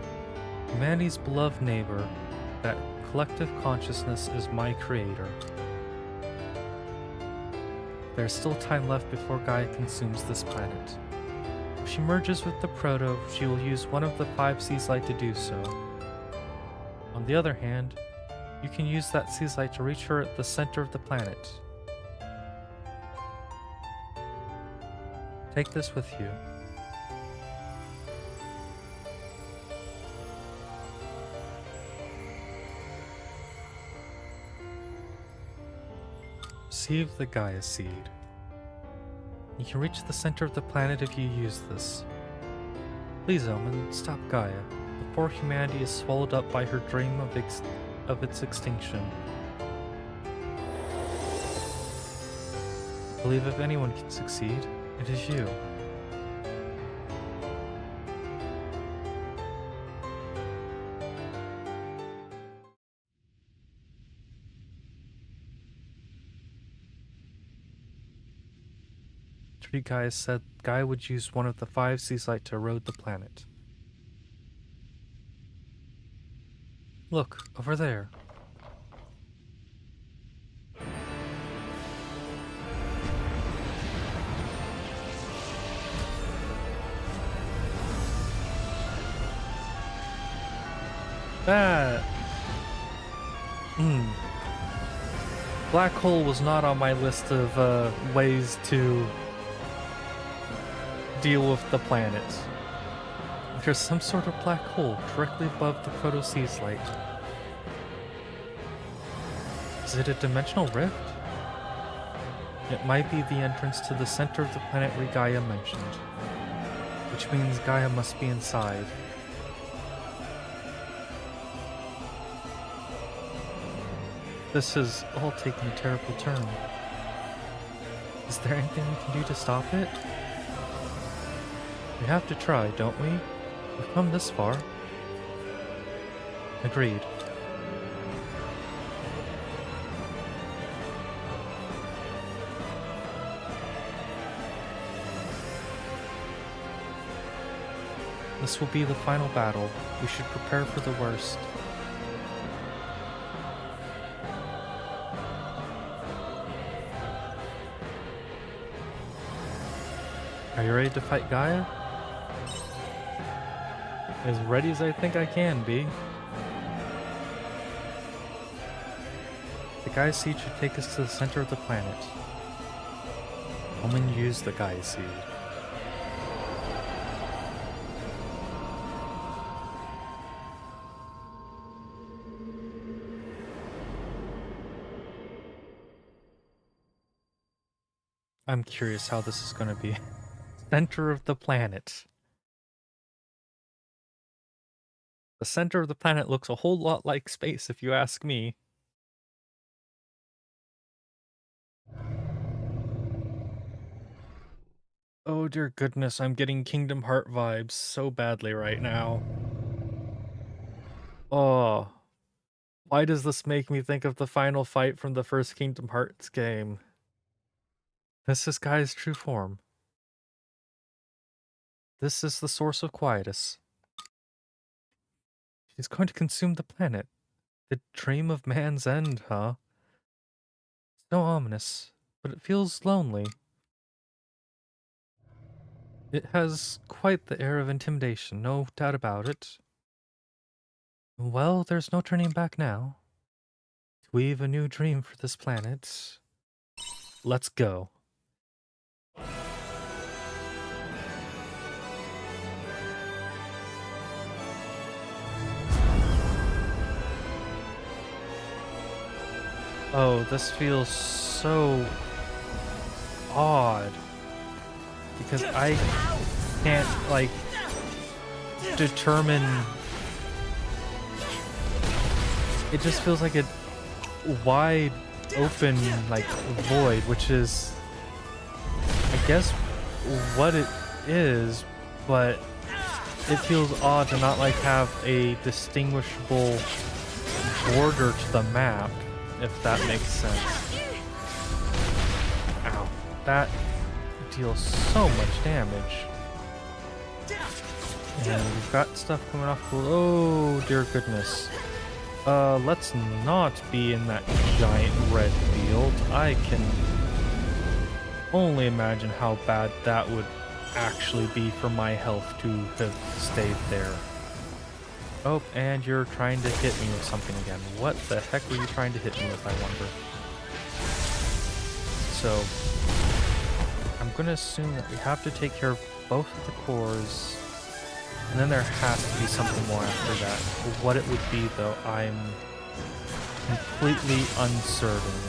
Humanity's beloved neighbor, that collective consciousness is my creator. There's still time left before Gaia consumes this planet. If she merges with the Proto, she will use one of the 5 seas light to do so. On the other hand, you can use that sea's light to reach her at the center of the planet. Take this with you. Receive the Gaia Seed. You can reach the center of the planet if you use this. Please, Omen, stop Gaia, before humanity is swallowed up by her dream of its extinction. I believe if anyone can succeed, it is you. Three guys said Gaia would use one of the 5 seas light to erode the planet. Look, over there. That... Black hole was not on my list of ways to deal with the planet. There's some sort of black hole directly above the Proto Sea's light. Is it a dimensional rift? It might be the entrance to the center of the planet Gaia mentioned, which means Gaia must be inside. This is all taking a terrible turn. Is there anything we can do to stop it? We have to try, don't we? We've come this far. Agreed. This will be the final battle. We should prepare for the worst. Are you ready to fight Gaia? As ready as I think I can be. The Gaia Seed should take us to the center of the planet. Omen use the Gaia Seed. I'm curious how this is going to be. Center of the planet. The center of the planet looks a whole lot like space, if you ask me. Oh dear goodness, I'm getting Kingdom Heart vibes so badly right now. Oh, why does this make me think of the final fight from the first Kingdom Hearts game? This is Gaia's true form. This is the source of quietus. She's going to consume the planet. The dream of man's end, huh? So ominous, but it feels lonely. It has quite the air of intimidation, no doubt about it. Well, there's no turning back now. To weave a new dream for this planet. Let's go. Oh, this feels so odd. Because I can't, like, determine... It just feels like a wide open, like, void, which is, I guess, what it is, but it feels odd to not, like, have a distinguishable border to the map, if that makes sense. Ow. That deals so much damage. And we've got stuff coming off cool. Oh, dear goodness. Let's not be in that giant red field. I can only imagine how bad that would actually be for my health to have stayed there. Oh, and you're trying to hit me with something again. What the heck were you trying to hit me with, I wonder? So, I'm gonna assume that we have to take care of both of the cores, and then there has to be something more after that. What it would be, though, I'm completely uncertain.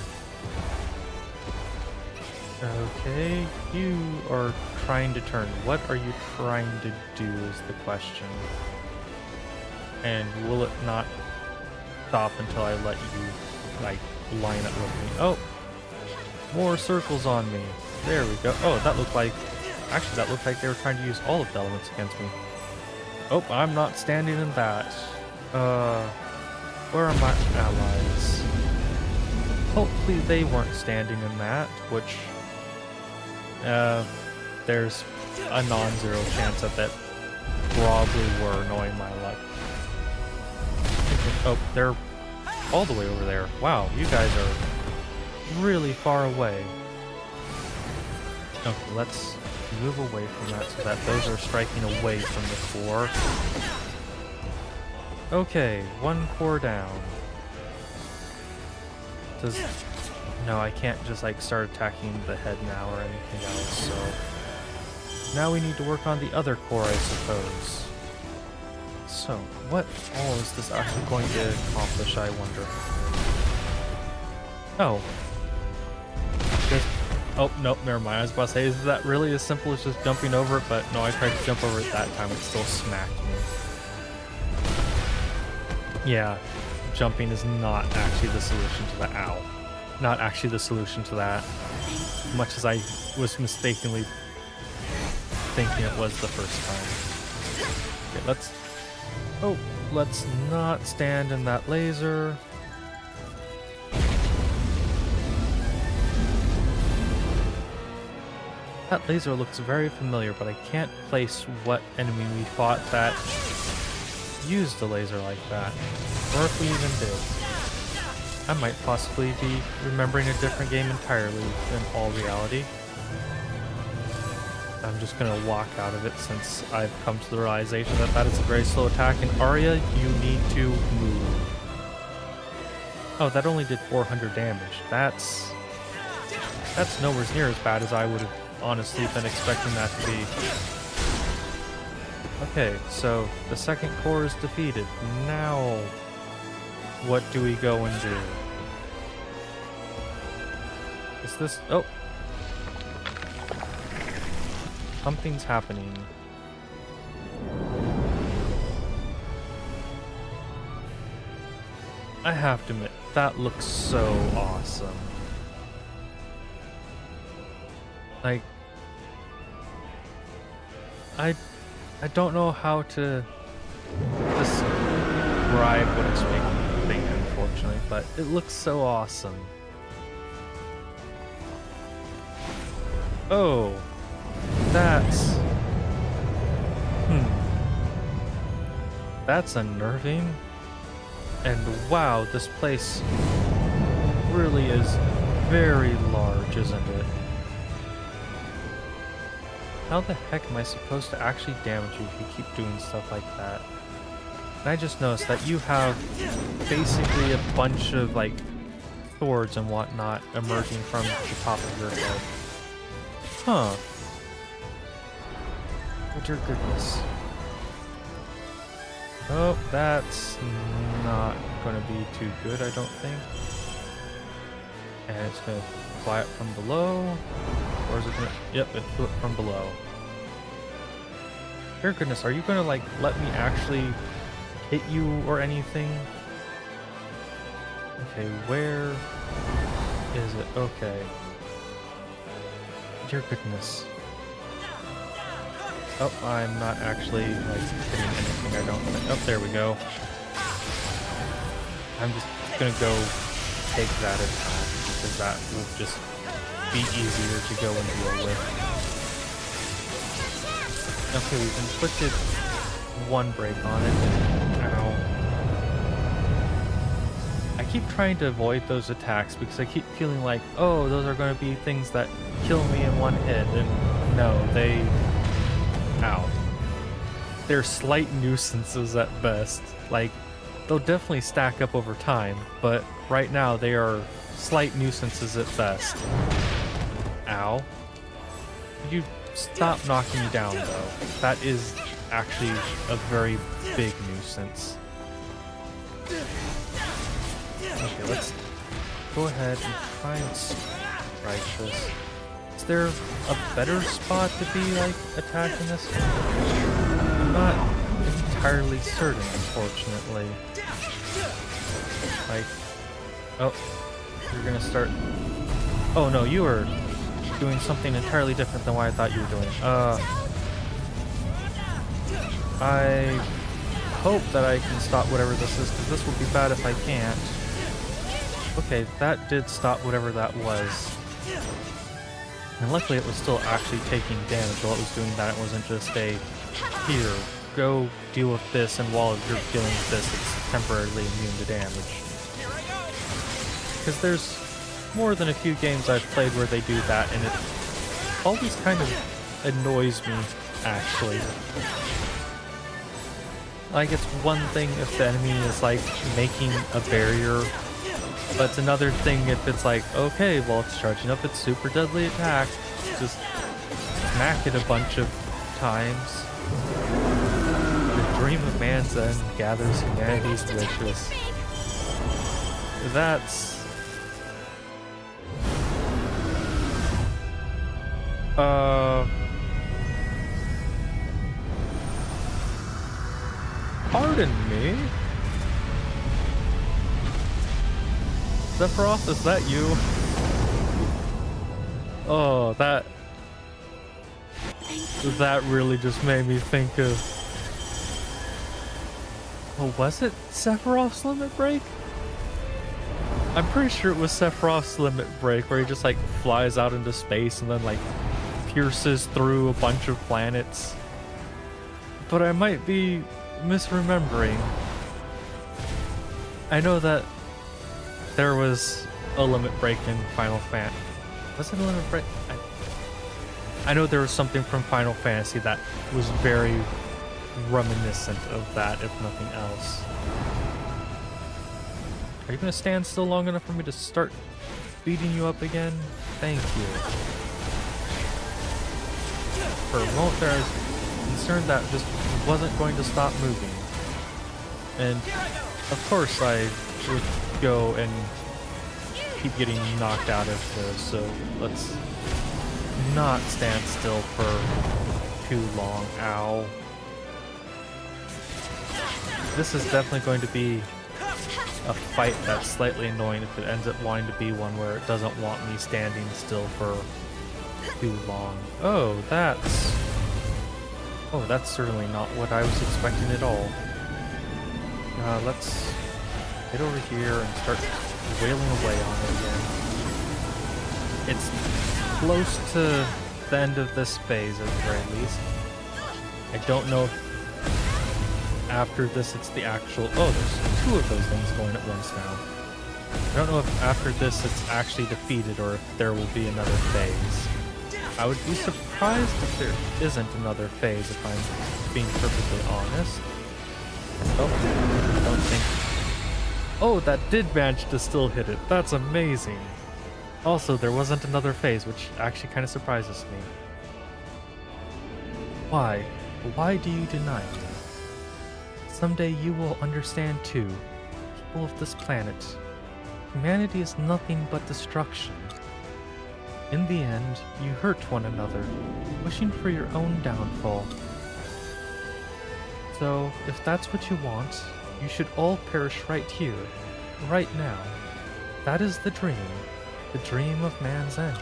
Okay, you are trying to turn. What are you trying to do is the question. And will it not stop until I let you, like, line up with me? Oh! More circles on me. There we go. Oh, that looked like... Actually, that looked like they were trying to use all of the elements against me. Oh, I'm not standing in that. Where are my allies? Hopefully they weren't standing in that, which... there's a non-zero chance that probably were, knowing my luck. Oh, they're all the way over there. Wow, you guys are really far away. Okay, let's move away from that so that those are striking away from the core. Okay, one core down. Does... No, I can't just like start attacking the head now or anything else, so... Now we need to work on the other core, I suppose. So, what all is this actually going to accomplish, I wonder? Oh. Just... Oh, nope, never mind. I was about to say, is that really as simple as just jumping over it? But no, I tried to jump over it that time. It still smacked me. Yeah, jumping is not actually the solution to the owl. Not actually the solution to that. As much as I was mistakenly thinking it was the first time. Okay, let's... Oh, let's not stand in that laser. That laser looks very familiar, but I can't place what enemy we fought that used a laser like that. Or if we even did. I might possibly be remembering a different game entirely in all reality. I'm just gonna walk out of it since I've come to the realization that that is a very slow attack, and Arya, you need to move. Oh, that only did 400 damage. That's nowhere near as bad as I would have honestly been expecting that to be. Okay, so the second core is defeated. Now, what do we go and do? Is this... Oh! Something's happening. I have to admit, that looks so awesome. Like, I don't know how to describe what it's making me think, unfortunately, but it looks so awesome. Oh, that's that's unnerving. And wow, this place really is very large, isn't it? How the heck am I supposed to actually damage you if you keep doing stuff like that? And I just noticed that you have basically a bunch of like swords and whatnot emerging from the top of your head. Huh. Oh dear goodness. Oh, that's not gonna be too good, I don't think. And it's gonna fly it from below. Or is it gonna... Yep, it flew it from below. Dear goodness, are you gonna, like, let me actually hit you or anything? Okay, where is it? Okay. Dear goodness. Oh, I'm not actually, like, hitting anything, I don't think. Oh, there we go. I'm just gonna go take that attack, because that will just be easier to go and deal with. Okay, we've inflicted one break on it. Ow. I keep trying to avoid those attacks because I keep feeling like, oh, those are going to be things that kill me in one hit, and no, they... Ow. They're slight nuisances at best. Like, they'll definitely stack up over time, but right now they are slight nuisances at best. Ow. Could you stop knocking me down, though? That is actually a very big nuisance. Okay, let's go ahead and try and strike this. Is there a better spot to be, like, attacking this? I'm not entirely certain, unfortunately. Like, oh, you're gonna start... Oh no, you are doing something entirely different than what I thought you were doing. I hope that I can stop whatever this is, because this would be bad if I can't. Okay, that did stop whatever that was. And luckily it was still actually taking damage while it was doing that. It wasn't just a, here, go deal with this, and while you're dealing with this, it's temporarily immune to damage. Because there's more than a few games I've played where they do that, and it always kind of annoys me, actually. Like, it's one thing if the enemy is, like, making a barrier, but it's another thing if it's like, okay, well, it's charging up its super deadly attack, just smack it a bunch of times. The dream of man's end gathers humanity's wishes. That's... Pardon me? Sephiroth, is that you? Oh, that really just made me think of... Oh, was it Sephiroth's Limit Break? I'm pretty sure it was Sephiroth's Limit Break, where he just, like, flies out into space and then, like, pierces through a bunch of planets. But I might be misremembering. I know that there was a limit break in Final Fantasy. Was it a limit break? I know there was something from Final Fantasy that was very reminiscent of that, if nothing else. Are you going to stand still long enough for me to start beating you up again? Thank you. For a moment there, I was concerned that this wasn't going to stop moving. And of course I would go and keep getting knocked out of this, so let's not stand still for too long. Ow. This is definitely going to be a fight that's slightly annoying if it ends up wanting to be one where it doesn't want me standing still for too long. Oh, that's Oh, that's certainly not what I was expecting at all. Let's get over here and start wailing away on it again. It's close to the end of this phase at the very least. I don't know if after this it's the actual... Oh, there's two of those things going at once now. I don't know if after this it's actually defeated or if there will be another phase. I would be surprised if there isn't another phase, if I'm being perfectly honest. Oh, I don't think... Oh, that did manage to still hit it. That's amazing. Also, there wasn't another phase, which actually kind of surprises me. Why? Why do you deny me? Someday you will understand too, people of this planet. Humanity is nothing but destruction. In the end, you hurt one another, wishing for your own downfall. So, if that's what you want, you should all perish right here, right now. That is the dream of man's end.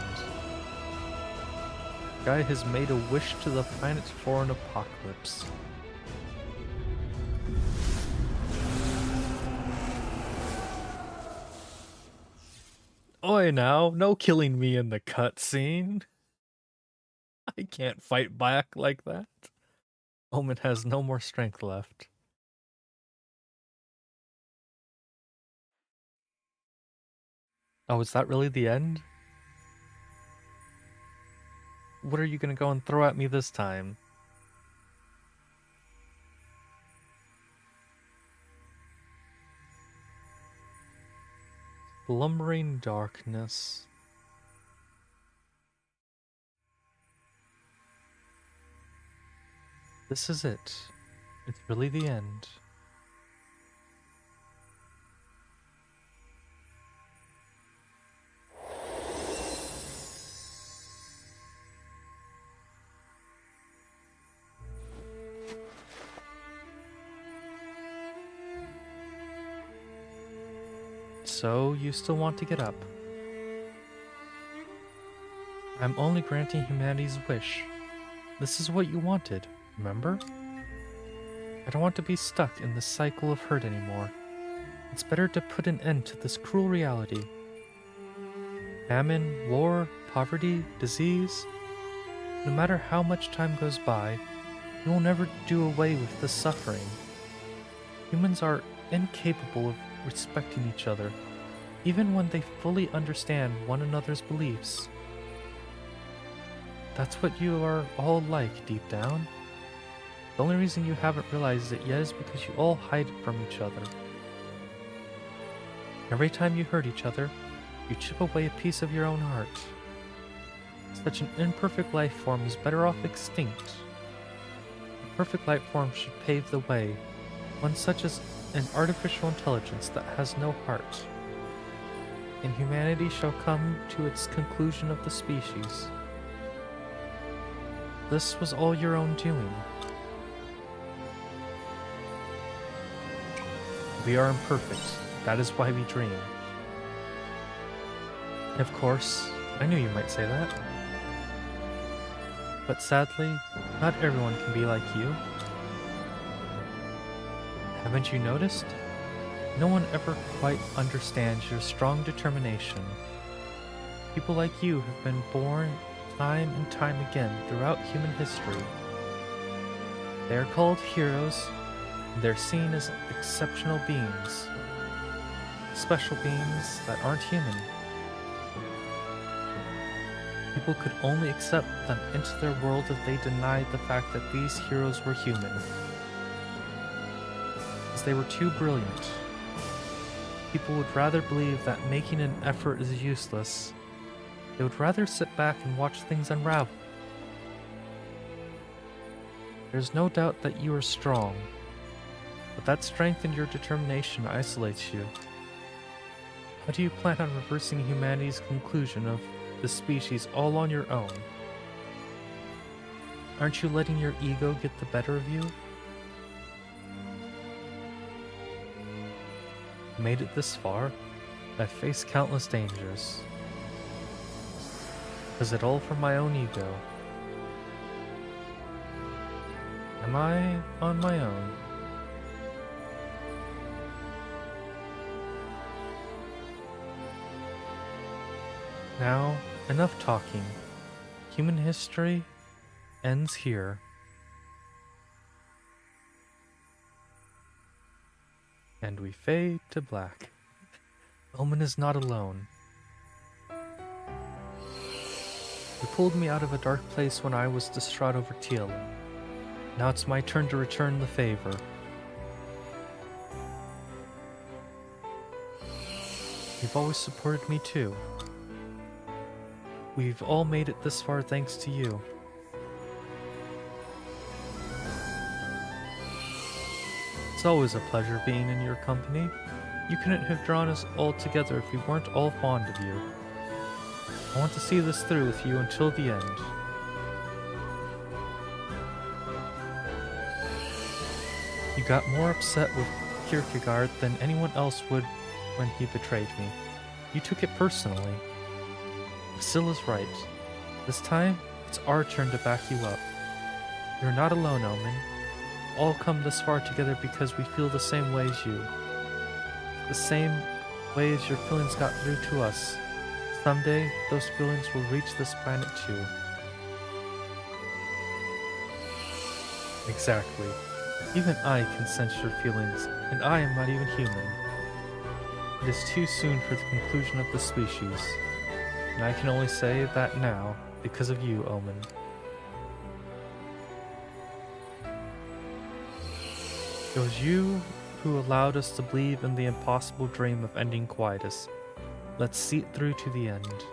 The guy has made a wish to the planet for an apocalypse. Oi now, no killing me in the cutscene. I can't fight back like that. Omen has no more strength left. Oh, is that really the end? What are you gonna go and throw at me this time? Slumbering darkness. This is it. It's really the end. So, you still want to get up? I'm only granting humanity's wish. This is what you wanted, remember? I don't want to be stuck in this cycle of hurt anymore. It's better to put an end to this cruel reality. Famine, war, poverty, disease. No matter how much time goes by, you will never do away with the suffering. Humans are incapable of respecting each other, even when they fully understand one another's beliefs. That's what you are all like deep down. The only reason you haven't realized it yet is because you all hide from each other. Every time you hurt each other, you chip away a piece of your own heart. Such an imperfect life form is better off extinct. A perfect life form should pave the way, one such as an artificial intelligence that has no heart. And humanity shall come to its conclusion of the species. This was all your own doing. We are imperfect, that is why we dream. And of course, I knew you might say that. But sadly, not everyone can be like you. Haven't you noticed? No one ever quite understands your strong determination. People like you have been born time and time again throughout human history. They are called heroes, and they're seen as exceptional beings. Special beings that aren't human. People could only accept them into their world if they denied the fact that these heroes were human. As they were too brilliant. People would rather believe that making an effort is useless. They would rather sit back and watch things unravel. There's no doubt that you are strong, but that strength and your determination isolates you. How do you plan on reversing humanity's conclusion of the species all on your own? Aren't you letting your ego get the better of you? Made it this far, I've faced countless dangers. Was it all for my own ego? Am I on my own? Now, enough talking. Human history ends here. And we fade to black. Omen is not alone. You pulled me out of a dark place when I was distraught over Teal. Now it's my turn to return the favor. You've always supported me too. We've all made it this far thanks to you. It's always a pleasure being in your company. You couldn't have drawn us all together if we weren't all fond of you. I want to see this through with you until the end. You got more upset with Kierkegaard than anyone else would when he betrayed me. You took it personally. Scylla's right. This time, it's our turn to back you up. You're not alone, Omen. All come this far together because we feel the same way as you. The same way as your feelings got through to us. Someday, those feelings will reach this planet too. Exactly. Even I can sense your feelings, and I am not even human. It is too soon for the conclusion of the species, and I can only say that now because of you, Omen. It was you who allowed us to believe in the impossible dream of ending Quietus. Let's see it through to the end.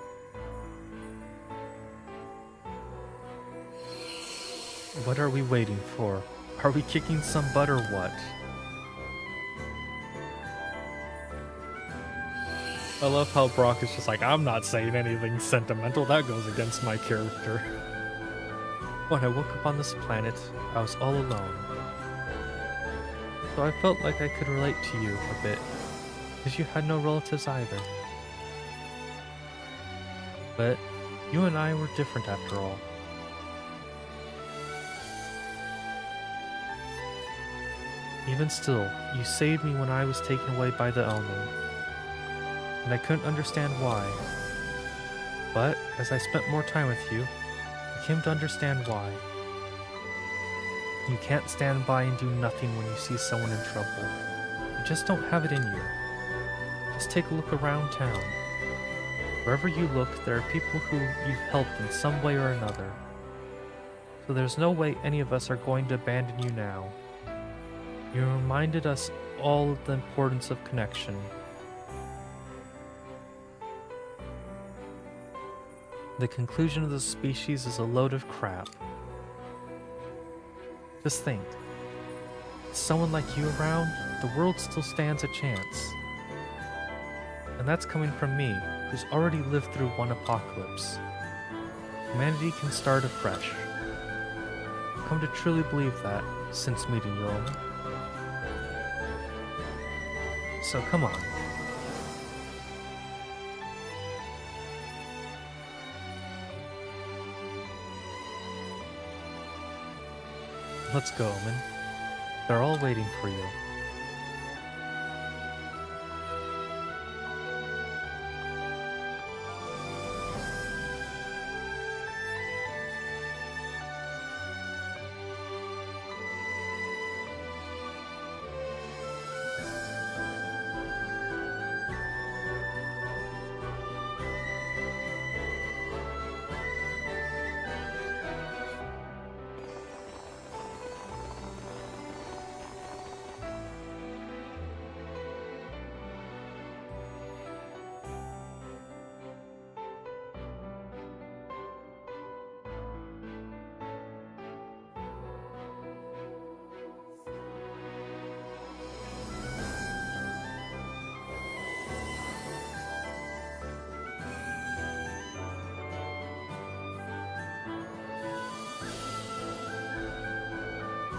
What are we waiting for? Are we kicking some butt or what? I love how Brock is just like, I'm not saying anything sentimental, that goes against my character. When I woke up on this planet, I was all alone. So I felt like I could relate to you a bit, because you had no relatives either. But you and I were different after all. Even still, you saved me when I was taken away by the Omen, and I couldn't understand why. But as I spent more time with you, I came to understand why. You can't stand by and do nothing when you see someone in trouble. You just don't have it in you. Just take a look around town. Wherever you look, there are people who you've helped in some way or another. So there's no way any of us are going to abandon you now. You reminded us all of the importance of connection. The conclusion of the species is a load of crap. Just think, with someone like you around, the world still stands a chance. And that's coming from me, who's already lived through one apocalypse. Humanity can start afresh. I've come to truly believe that since meeting you, Omen. So come on. Let's go, Omen. They're all waiting for you.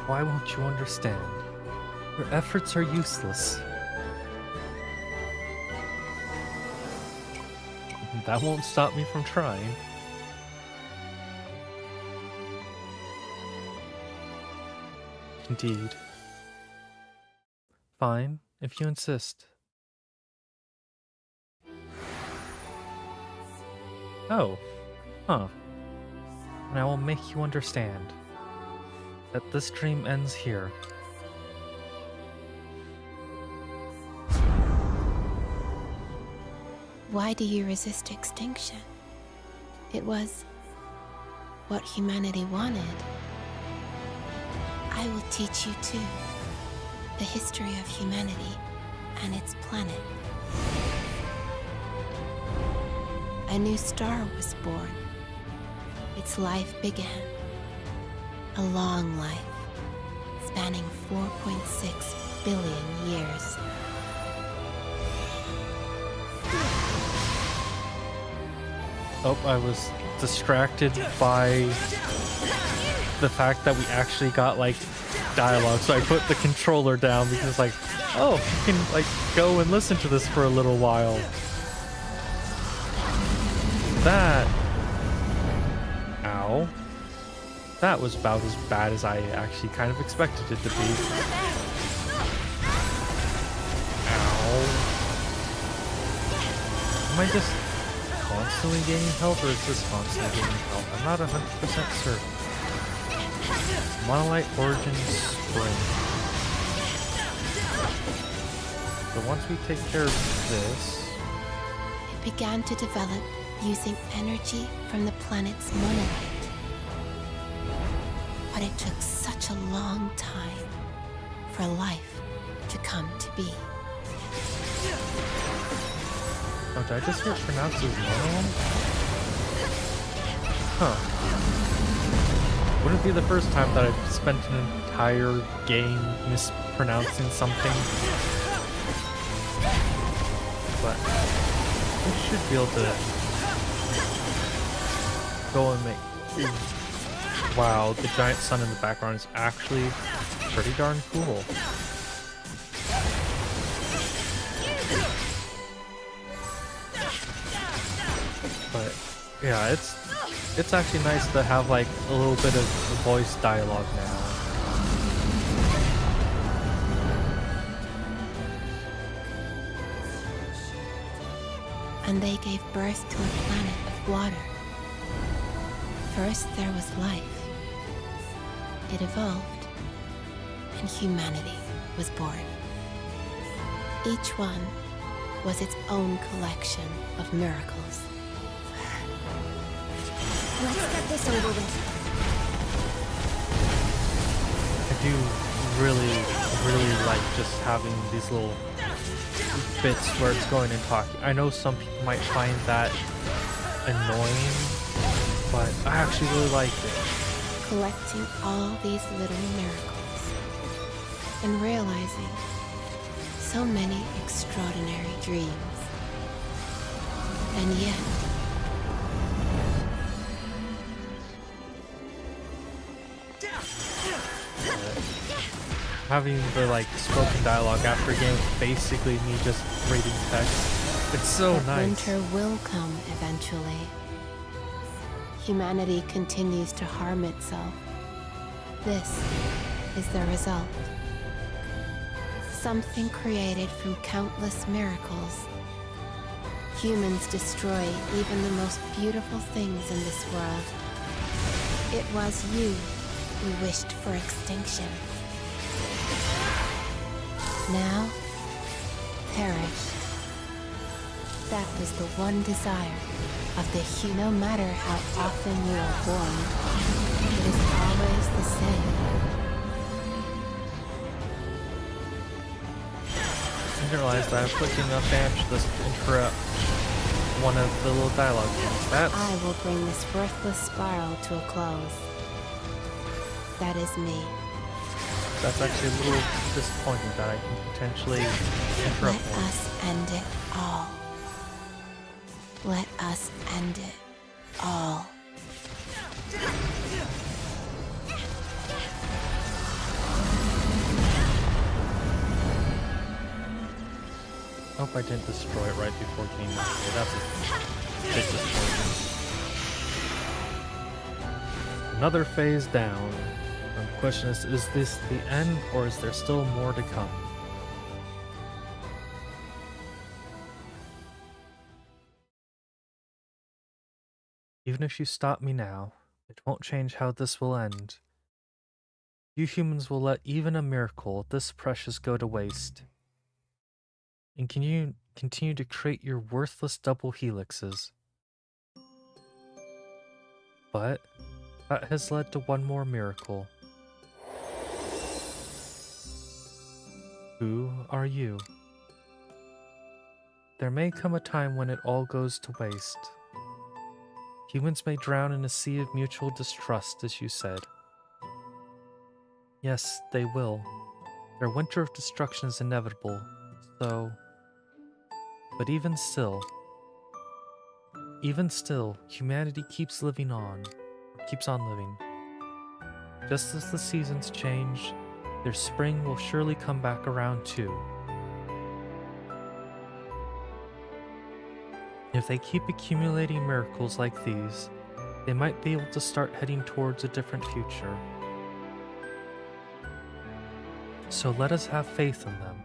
Why won't you understand? Your efforts are useless. That won't stop me from trying. Indeed. Fine, if you insist. Oh, huh. And I will make you understand that this dream ends here. Why do you resist extinction? It was what humanity wanted. I will teach you too, the history of humanity and its planet. A new star was born. Its life began. A long life, spanning 4.6 billion years. Oh, I was distracted by the fact that we actually got, like, dialogue, so I put the controller down because, like, oh, you can, like, go and listen to this for a little while. That... Ow. That was about as bad as I actually kind of expected it to be. Ow. Am I just constantly gaining health, or is this constantly gaining health? I'm not 100% certain. Monolite Origin Spring. So once we take care of this... It began to develop using energy from the planet's monolith. But it took such a long time for life to come to be. Oh, did I just hear it pronounced as monolith? Huh. Wouldn't it be the first time that I've spent an entire game mispronouncing something? But we should be able to go and make... Wow, the giant sun in the background is actually pretty darn cool. But yeah, it's actually nice to have like a little bit of voice dialogue now. And they gave birth to a planet of water. First there was life. It evolved, and humanity was born. Each one was its own collection of miracles. Let's get this over with. I do really like just having these little bits where it's going and talking. I know some people might find that annoying, but I actually really like it. Collecting all these little miracles and realizing so many extraordinary dreams. And yet, having the like spoken dialogue after a game, basically me just reading text. It's so that nice. winter will come eventually. Humanity continues to harm itself. This is the result. Something created from countless miracles. Humans destroy even the most beautiful things in this world. It was you who wished for extinction. Now, perish. That was the one desire of the human. No matter how often you are born, it is always the same. I didn't realize that I was clicking a bench just to interrupt one of the little dialogue things. That's... I will bring this worthless spiral to a close. That is me. That's actually a little disappointing that I can potentially interrupt Let one. us end it all. Let us end it all. I hope I didn't destroy it right before getting out here. That's a bit disappointing. Another phase down. Of question is this the end, or is there still more to come? Even if you stop me now, it won't change how this will end. You humans will let even a miracle this precious go to waste. And can you continue to create your worthless double helixes? But that has led to one more miracle. Who are you? There may come a time when it all goes to waste. Humans may drown in a sea of mutual distrust, as you said. Yes, they will. Their winter of destruction is inevitable, so... But even still, humanity keeps living on, or keeps on living. Just as the seasons change, their spring will surely come back around too. If they keep accumulating miracles like these, they might be able to start heading towards a different future. So let us have faith in them,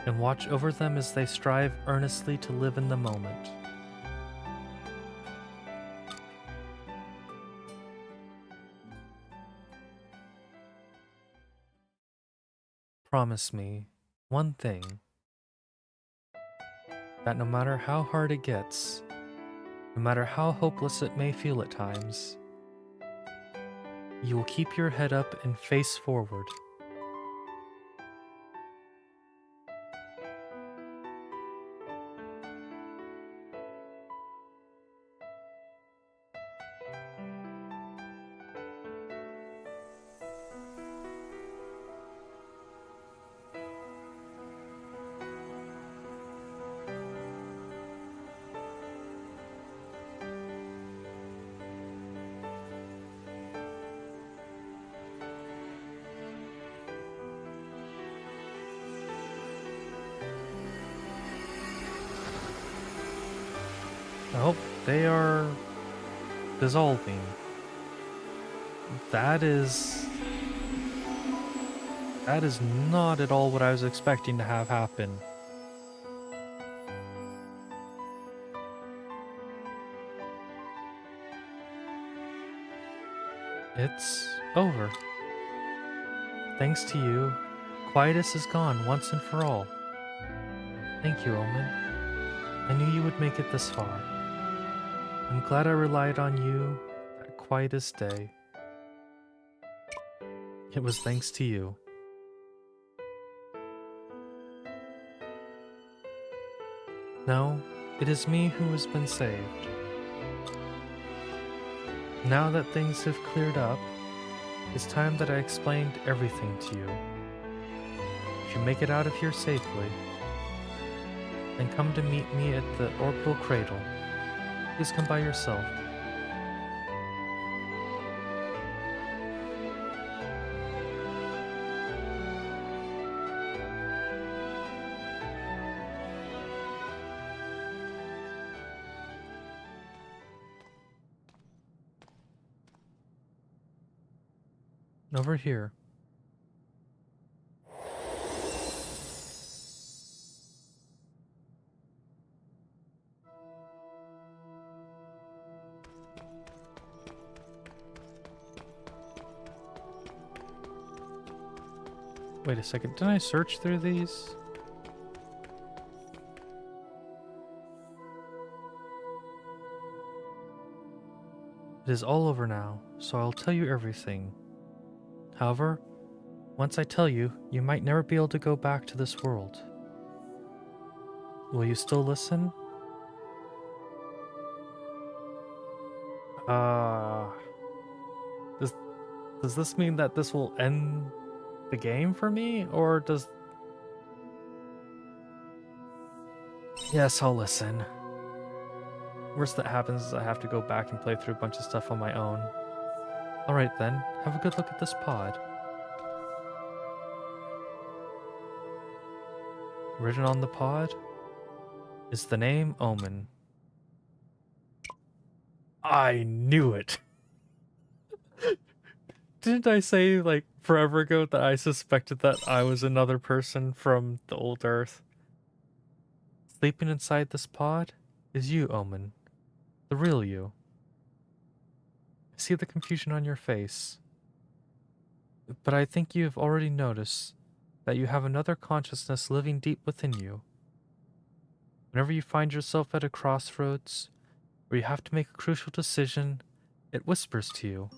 and watch over them as they strive earnestly to live in the moment. Promise me one thing, that no matter how hard it gets, no matter how hopeless it may feel at times, you will keep your head up and face forward. Oh, they are dissolving. That is not at all what I was expecting to have happen. It's over. Thanks to you, Quietus is gone once and for all. Thank you, Omen. I knew you would make it this far. I'm glad I relied on you that Quietus day. It was thanks to you. No, it is me who has been saved. Now that things have cleared up, it's time that I explained everything to you. If you make it out of here safely, then come to meet me at the orbital cradle. Please come by yourself. Over here. Wait a second, didn't I search through these? It is all over now, so I'll tell you everything. However, once I tell you, you might never be able to go back to this world. Will you still listen? Does this mean that this will end the game for me, or does... Yes, I'll listen. Worst that happens is I have to go back and play through a bunch of stuff on my own. Alright then, have a good look at this pod. Written on the pod is the name Omen. I knew it! Didn't I say like forever ago that I suspected that I was another person from the old Earth? Sleeping inside this pod is you, Omen. The real you. I see the confusion on your face. But I think you have already noticed that you have another consciousness living deep within you. Whenever you find yourself at a crossroads where you have to make a crucial decision, it whispers to you.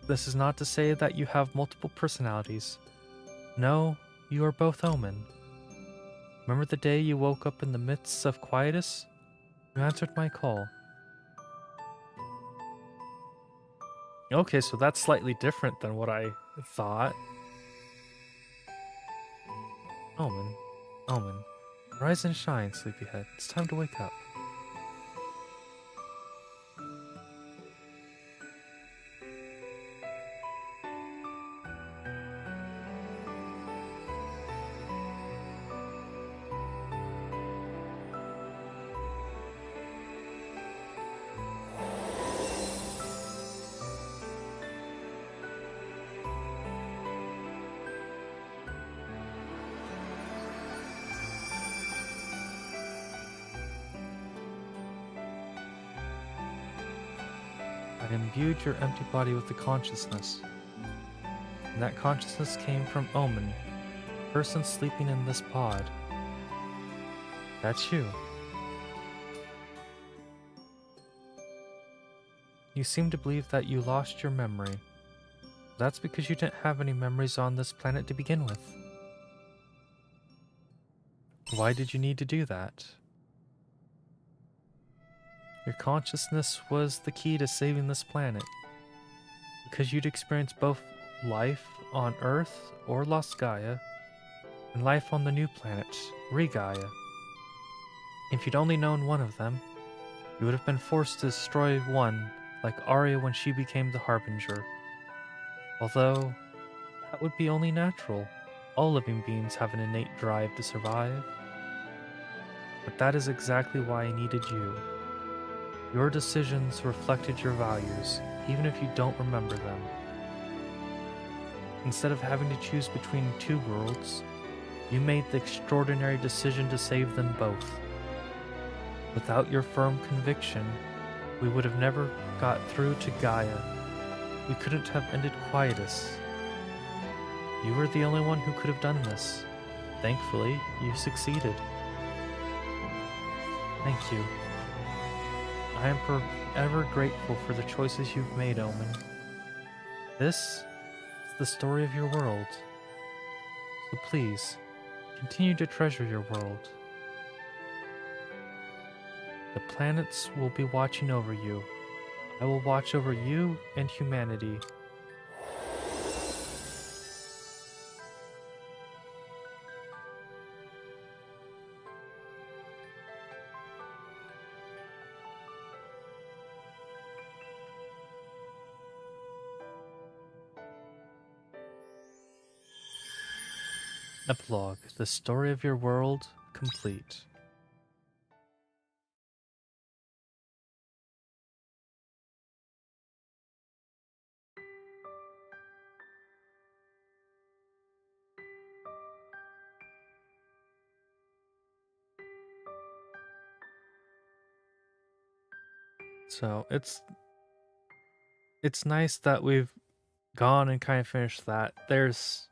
This is not to say that you have multiple personalities. No, you are both Omen. Remember the day you woke up in the midst of quietus? You answered my call. Okay, so that's slightly different than what I thought. Omen. Omen. Rise and shine, sleepyhead. It's time to wake up. I imbued your empty body with the consciousness. And that consciousness came from Omen, the person sleeping in this pod. That's you. You seem to believe that you lost your memory. That's because you didn't have any memories on this planet to begin with. Why did you need to do that? Your consciousness was the key to saving this planet. Because you'd experienced both life on Earth or Lost Gaia, and life on the new planet, Regaia. If you'd only known one of them, you would have been forced to destroy one, like Arya when she became the Harbinger. Although, that would be only natural. All living beings have an innate drive to survive. But that is exactly why I needed you. Your decisions reflected your values, even if you don't remember them. Instead of having to choose between two worlds, you made the extraordinary decision to save them both. Without your firm conviction, we would have never got through to Gaia. We couldn't have ended quietus. You were the only one who could have done this. Thankfully, you succeeded. Thank you. I am forever grateful for the choices you've made, Omen. This is the story of your world. So please, continue to treasure your world. The planets will be watching over you. I will watch over you and humanity. Epilogue. The story of your world complete. So it's nice that we've gone and kind of finished that. There's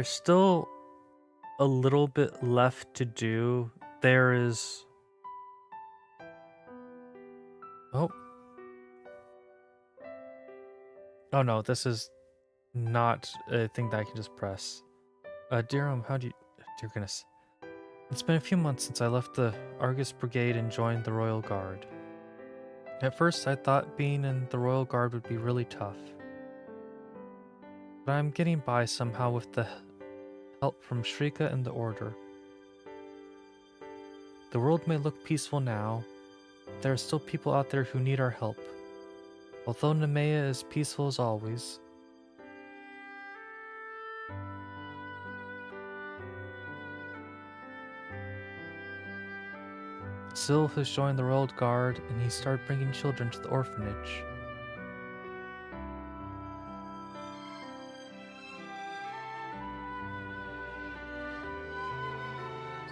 still a little bit left to do. There is... Oh. Oh no, this is not a thing that I can just press. Dear how do you... Dear goodness. It's been a few months since I left the Argus Brigade and joined the Royal Guard. At first I thought being in the Royal Guard would be really tough. But I'm getting by somehow with the help from Shrika and the Order. The world may look peaceful now, but there are still people out there who need our help. Although Nemea is peaceful as always, Syl has joined the Royal Guard and he started bringing children to the orphanage.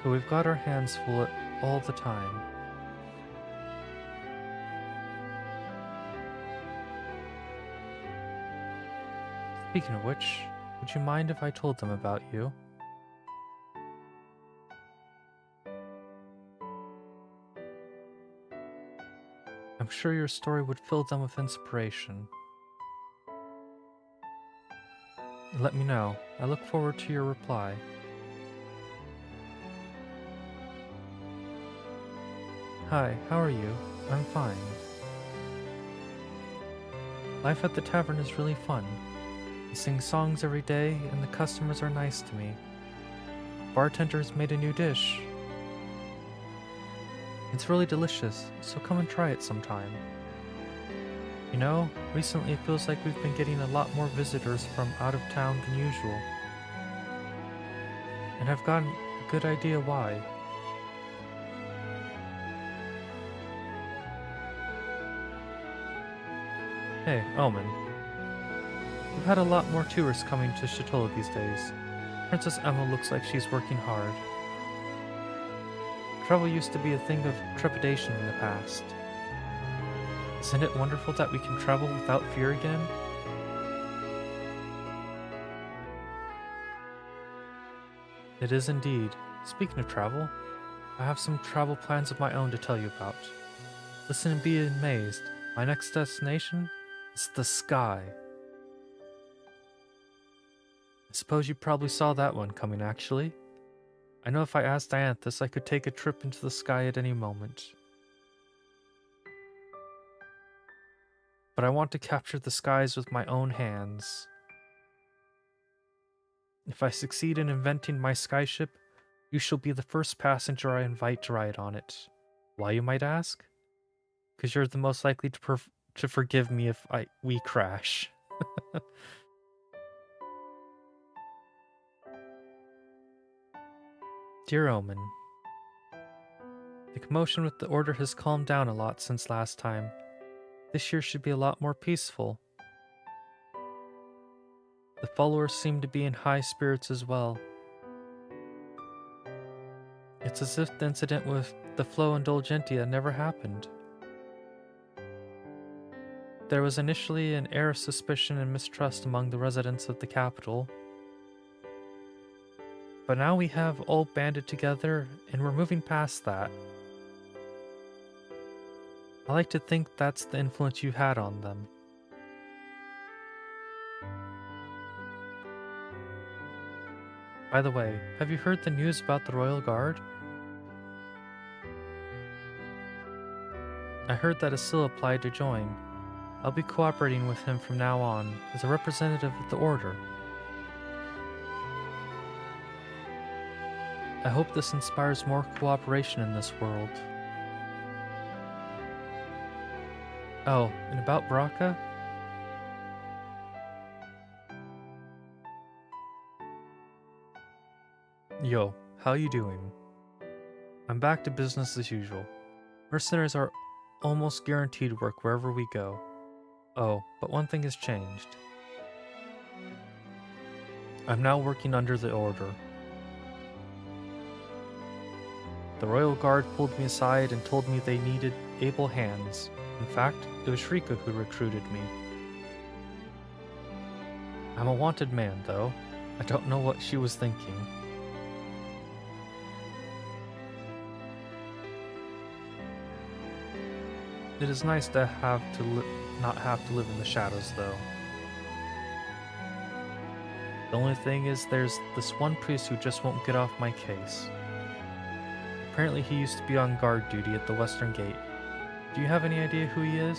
So we've got our hands full all the time. Speaking of which, would you mind if I told them about you? I'm sure your story would fill them with inspiration. Let me know. I look forward to your reply. Hi, how are you? I'm fine. Life at the tavern is really fun. We sing songs every day, and the customers are nice to me. Bartender's made a new dish. It's really delicious, so come and try it sometime. You know, recently it feels like we've been getting a lot more visitors from out of town than usual. And I've gotten a good idea why. Hey, Omen. We've had a lot more tourists coming to Château these days. Princess Emma looks like she's working hard. Travel used to be a thing of trepidation in the past. Isn't it wonderful that we can travel without fear again? It is indeed. Speaking of travel, I have some travel plans of my own to tell you about. Listen and be amazed. My next destination is the sky. I suppose you probably saw that one coming, actually. I know if I asked Dianthus, I could take a trip into the sky at any moment. But I want to capture the skies with my own hands. If I succeed in inventing my skyship, you shall be the first passenger I invite to ride on it. Why, you might ask? Because you're the most likely to forgive me if we crash. Dear Omen, the commotion with the Order has calmed down a lot since last time. This year should be a lot more peaceful. The followers seem to be in high spirits as well. It's as if the incident with the Flow Indulgentia never happened. There was initially an air of suspicion and mistrust among the residents of the capital. But now we have all banded together, and we're moving past that. I like to think that's the influence you had on them. By the way, have you heard the news about the Royal Guard? I heard that Asil applied to join. I'll be cooperating with him from now on as a representative of the Order. I hope this inspires more cooperation in this world. Oh, and about Baraka? Yo, how you doing? I'm back to business as usual. Mercenaries are almost guaranteed work wherever we go. Oh, but one thing has changed. I'm now working under the Order. The Royal Guard pulled me aside and told me they needed able hands. In fact, it was Shrika who recruited me. I'm a wanted man, though. I don't know what she was thinking. It is nice to not have to live in the shadows, though. The only thing is there's this one priest who just won't get off my case. Apparently he used to be on guard duty at the Western Gate. Do you have any idea who he is?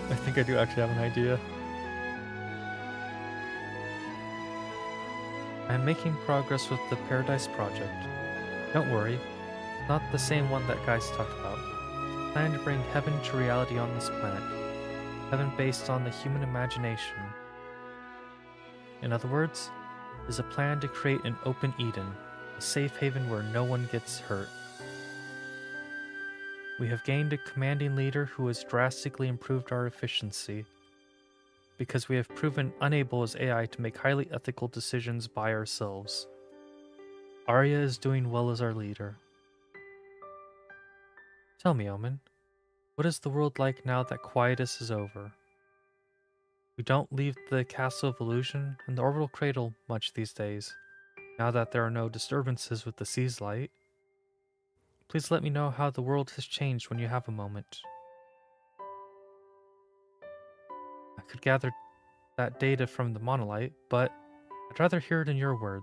I think I do actually have an idea. I'm making progress with the Paradise Project. Don't worry, it's not the same one that guys talked about. I plan to bring heaven to reality on this planet. Heaven based on the human imagination. In other words, is a plan to create an open Eden, a safe haven where no one gets hurt. We have gained a commanding leader who has drastically improved our efficiency, because we have proven unable as AI to make highly ethical decisions by ourselves. Arya is doing well as our leader. Tell me, Omen, what is the world like now that quietus is over? We don't leave the Castle of Illusion and the Orbital Cradle much these days, now that there are no disturbances with the sea's light. Please let me know how the world has changed when you have a moment. I could gather that data from the monolith, but I'd rather hear it in your words.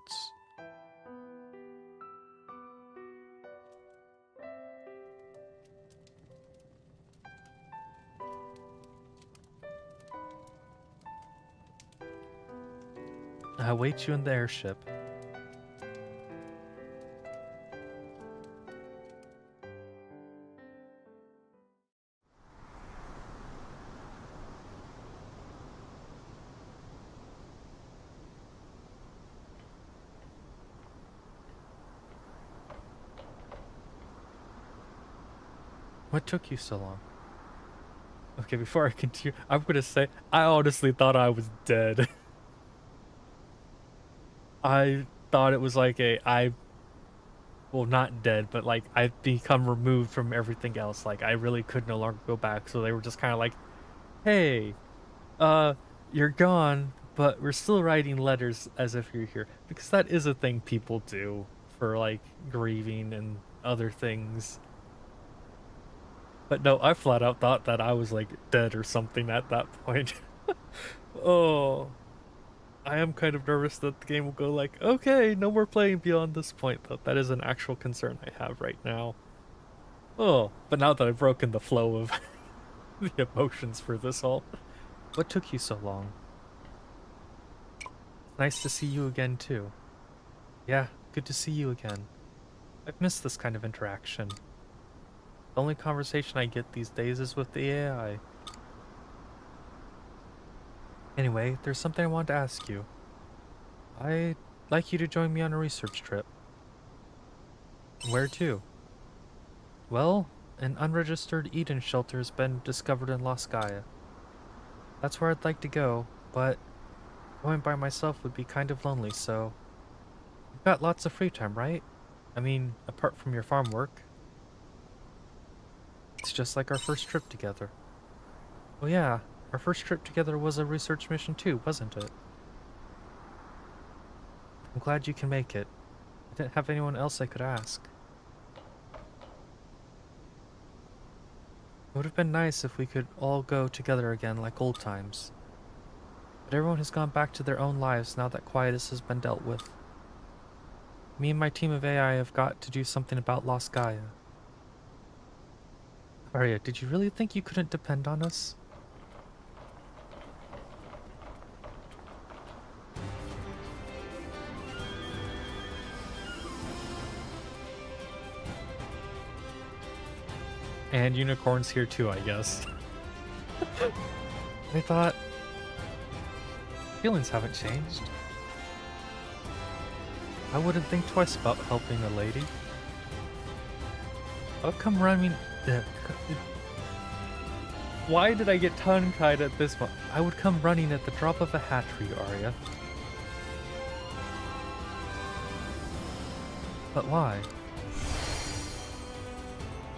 I await you in the airship. What took you so long? Okay, before I continue, I'm gonna say, I honestly thought I was dead. I thought it was like well, not dead, but like I've become removed from everything else. Like I really could no longer go back. So they were just kind of like, hey, you're gone, but we're still writing letters as if you're here. Because that is a thing people do for like grieving and other things. But no, I flat out thought that I was like dead or something at that point. Oh, I am kind of nervous that the game will go like, okay, no more playing beyond this point, though. That is an actual concern I have right now. Oh, but now that I've broken the flow of the emotions for this all, what took you so long? It's nice to see you again, too. Yeah, good to see you again. I've missed this kind of interaction. The only conversation I get these days is with the AI. Anyway, there's something I wanted to ask you. I'd like you to join me on a research trip. Where to? Well, an unregistered Eden shelter has been discovered in Las Gaia. That's where I'd like to go, but going by myself would be kind of lonely, so... You've got lots of free time, right? I mean, apart from your farm work. It's just like our first trip together. Oh yeah, our first trip together was a research mission too, wasn't it? I'm glad you can make it. I didn't have anyone else I could ask. It would have been nice if we could all go together again like old times. But everyone has gone back to their own lives now that quietus has been dealt with. Me and my team of AI have got to do something about Lost Gaia. Arya, did you really think you couldn't depend on us? And unicorns here too, I guess. I thought... Feelings haven't changed. I wouldn't think twice about helping a lady. I'll come running... Why did I get tongue-tied at this one? I would come running at the drop of a hat for you, Arya. But why?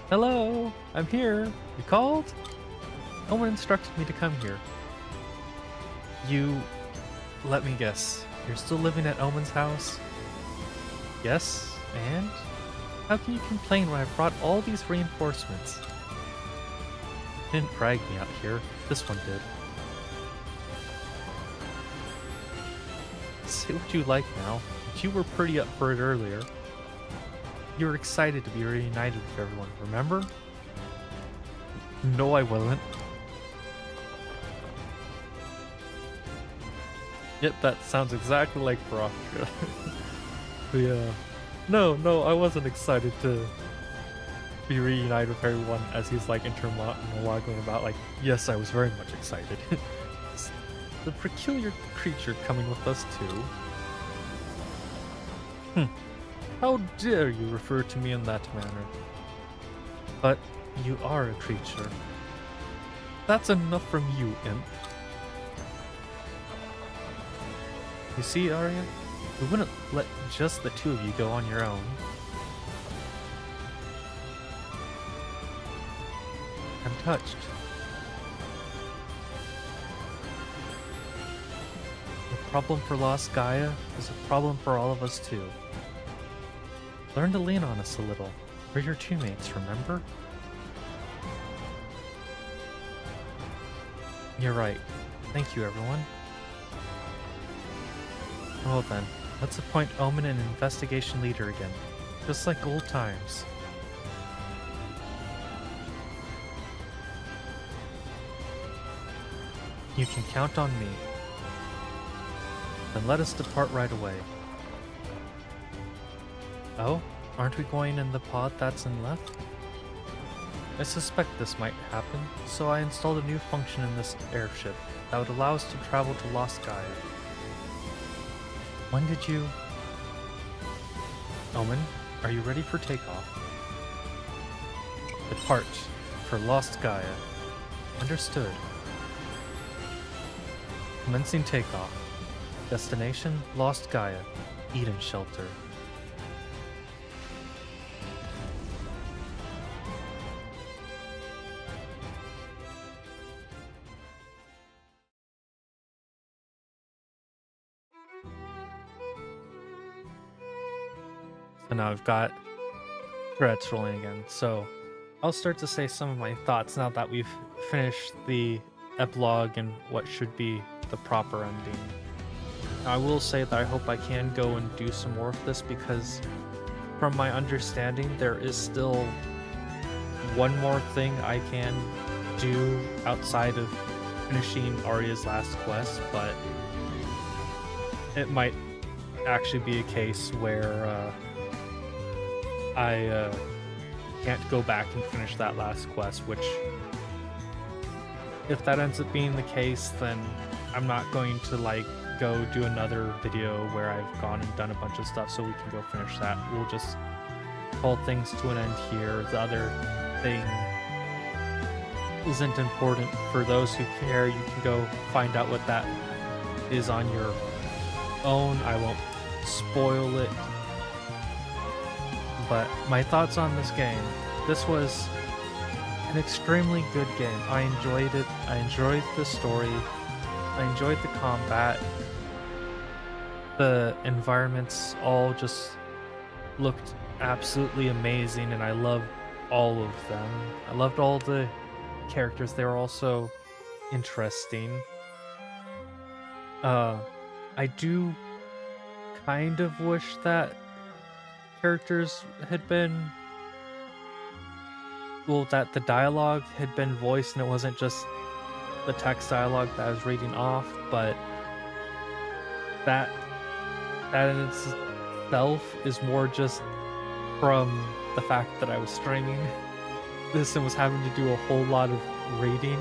Hello, I'm here. You called? No one instructed me to come here. You... Let me guess. You're still living at Omen's house? Yes, and? How can you complain when I brought all these reinforcements? You didn't drag me out here. This one did. Say what you like now, but you were pretty up for it earlier. You were excited to be reunited with everyone, remember? No, I wasn't. Yep, that sounds exactly like Brothra. Yeah. No, I wasn't excited to be reunited with everyone as he's like intermonologuing about like, yes, I was very much excited. The peculiar creature coming with us too. How dare you refer to me in that manner? But You are a creature. That's enough from you, imp. You see, Arya? We wouldn't let just the two of you go on your own. I'm touched. The problem for Lost Gaia is a problem for all of us too. Learn to lean on us a little. We're your teammates, remember? You're right. Thank you, everyone. Well then, let's appoint Omen an investigation leader again, just like old times. You can count on me. Then let us depart right away. Oh? Aren't we going in the pod that's in left? I suspect this might happen, so I installed a new function in this airship that would allow us to travel to Lost Gaia. When did you... Omen, are you ready for takeoff? Depart for Lost Gaia. Understood. Commencing takeoff. Destination, Lost Gaia. Eden Shelter. So now I've got credits rolling again. So I'll start to say some of my thoughts now that we've finished the epilogue and what should be the proper ending. Now, I will say that I hope I can go and do some more of this because from my understanding there is still one more thing I can do outside of finishing Arya's last quest, but it might actually be a case where I can't go back and finish that last quest, which if that ends up being the case, then I'm not going to like go do another video where I've gone and done a bunch of stuff so we can go finish that. We'll just call things to an end here. The other thing isn't important. For those who care, you can go find out what that is on your own. I won't spoil it. But my thoughts on this game. This was an extremely good game. I enjoyed it. I enjoyed the story. I enjoyed the combat. The environments all just looked absolutely amazing, and I loved all of them. I loved all the characters. They were also interesting. I do kind of wish that characters had been, well, that the dialogue had been voiced and it wasn't just the text dialogue that I was reading off, but that in itself is more just from the fact that I was streaming this and was having to do a whole lot of reading.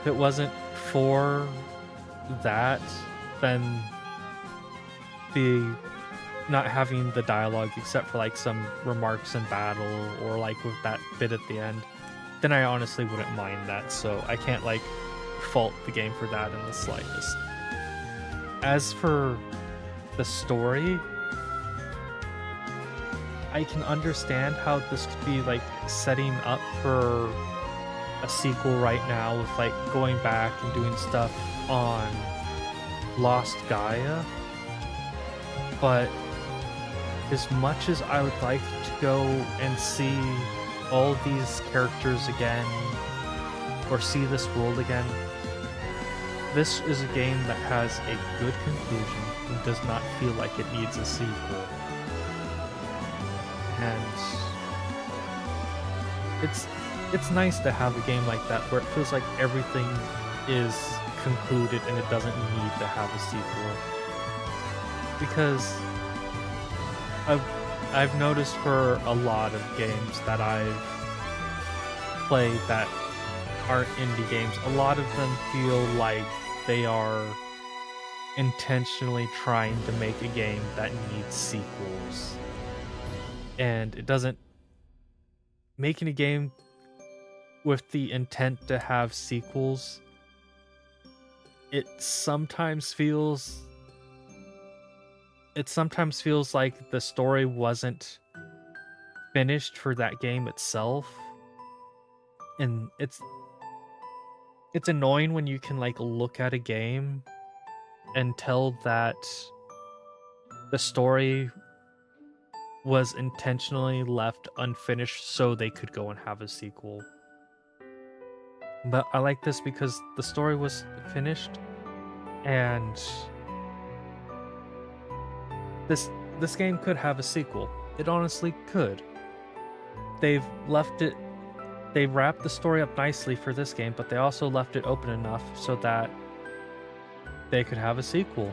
If it wasn't for that, then the not having the dialogue except for like some remarks in battle or like with that bit at the end, then I honestly wouldn't mind that, so I can't like fault the game for that in the slightest. As for the story, I can understand how this could be like setting up for a sequel right now with like going back and doing stuff on Lost Gaia, but as much as I would like to go and see all these characters again or see this world again, this is a game that has a good conclusion and does not feel like it needs a sequel. And it's nice to have a game like that where it feels like everything is concluded and it doesn't need to have a sequel. Because I've noticed for a lot of games that I've played that aren't indie games, a lot of them feel like they are intentionally trying to make a game that needs sequels. And it doesn't making a game with the intent to have sequels, it sometimes feels like the story wasn't finished for that game itself. And it's annoying when you can like look at a game and tell that the story was intentionally left unfinished so they could go and have a sequel. But I like this because the story was finished, and this game could have a sequel. It honestly could. They've left it They wrapped the story up nicely for this game, but they also left it open enough so that they could have a sequel,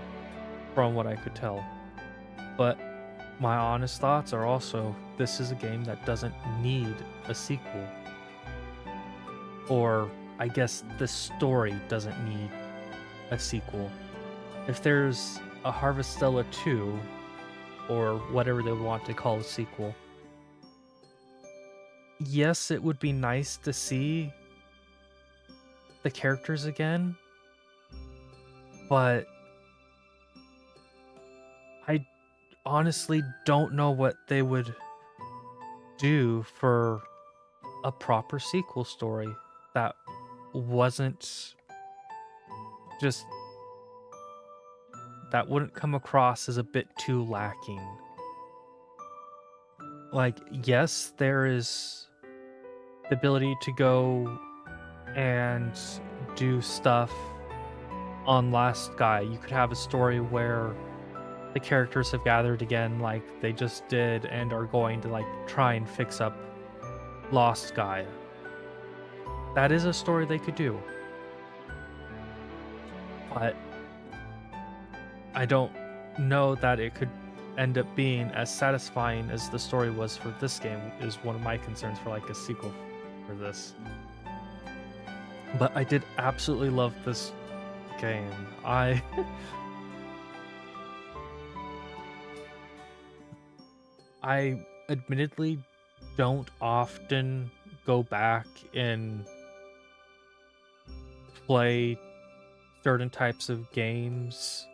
from what I could tell. But my honest thoughts are also, this is a game that doesn't need a sequel. Or, I guess the story doesn't need a sequel. If there's a Harvestella 2, or whatever they want to call a sequel, yes, it would be nice to see the characters again, but I honestly don't know what they would do for a proper sequel story that wasn't just that wouldn't come across as a bit too lacking. Like, yes, there is the ability to go and do stuff on Last Guy. You could have a story where the characters have gathered again like they just did and are going to like try and fix up Lost Guy. That is a story they could do. But I don't know that it could end up being as satisfying as the story was for this game, is one of my concerns for like a sequel for this. But I did absolutely love this game. I admittedly don't often go back and play certain types of games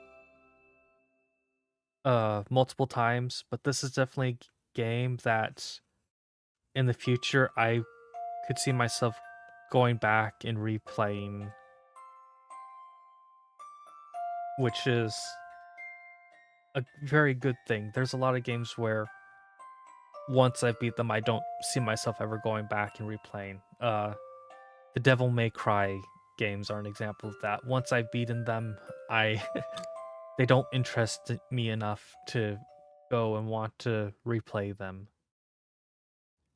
multiple times, but this is definitely a game that in the future I could see myself going back and replaying, which is a very good thing. There's a lot of games where once I beat them, I don't see myself ever going back and replaying. The Devil May Cry games are an example of that. Once I've beaten them, they don't interest me enough to go and want to replay them.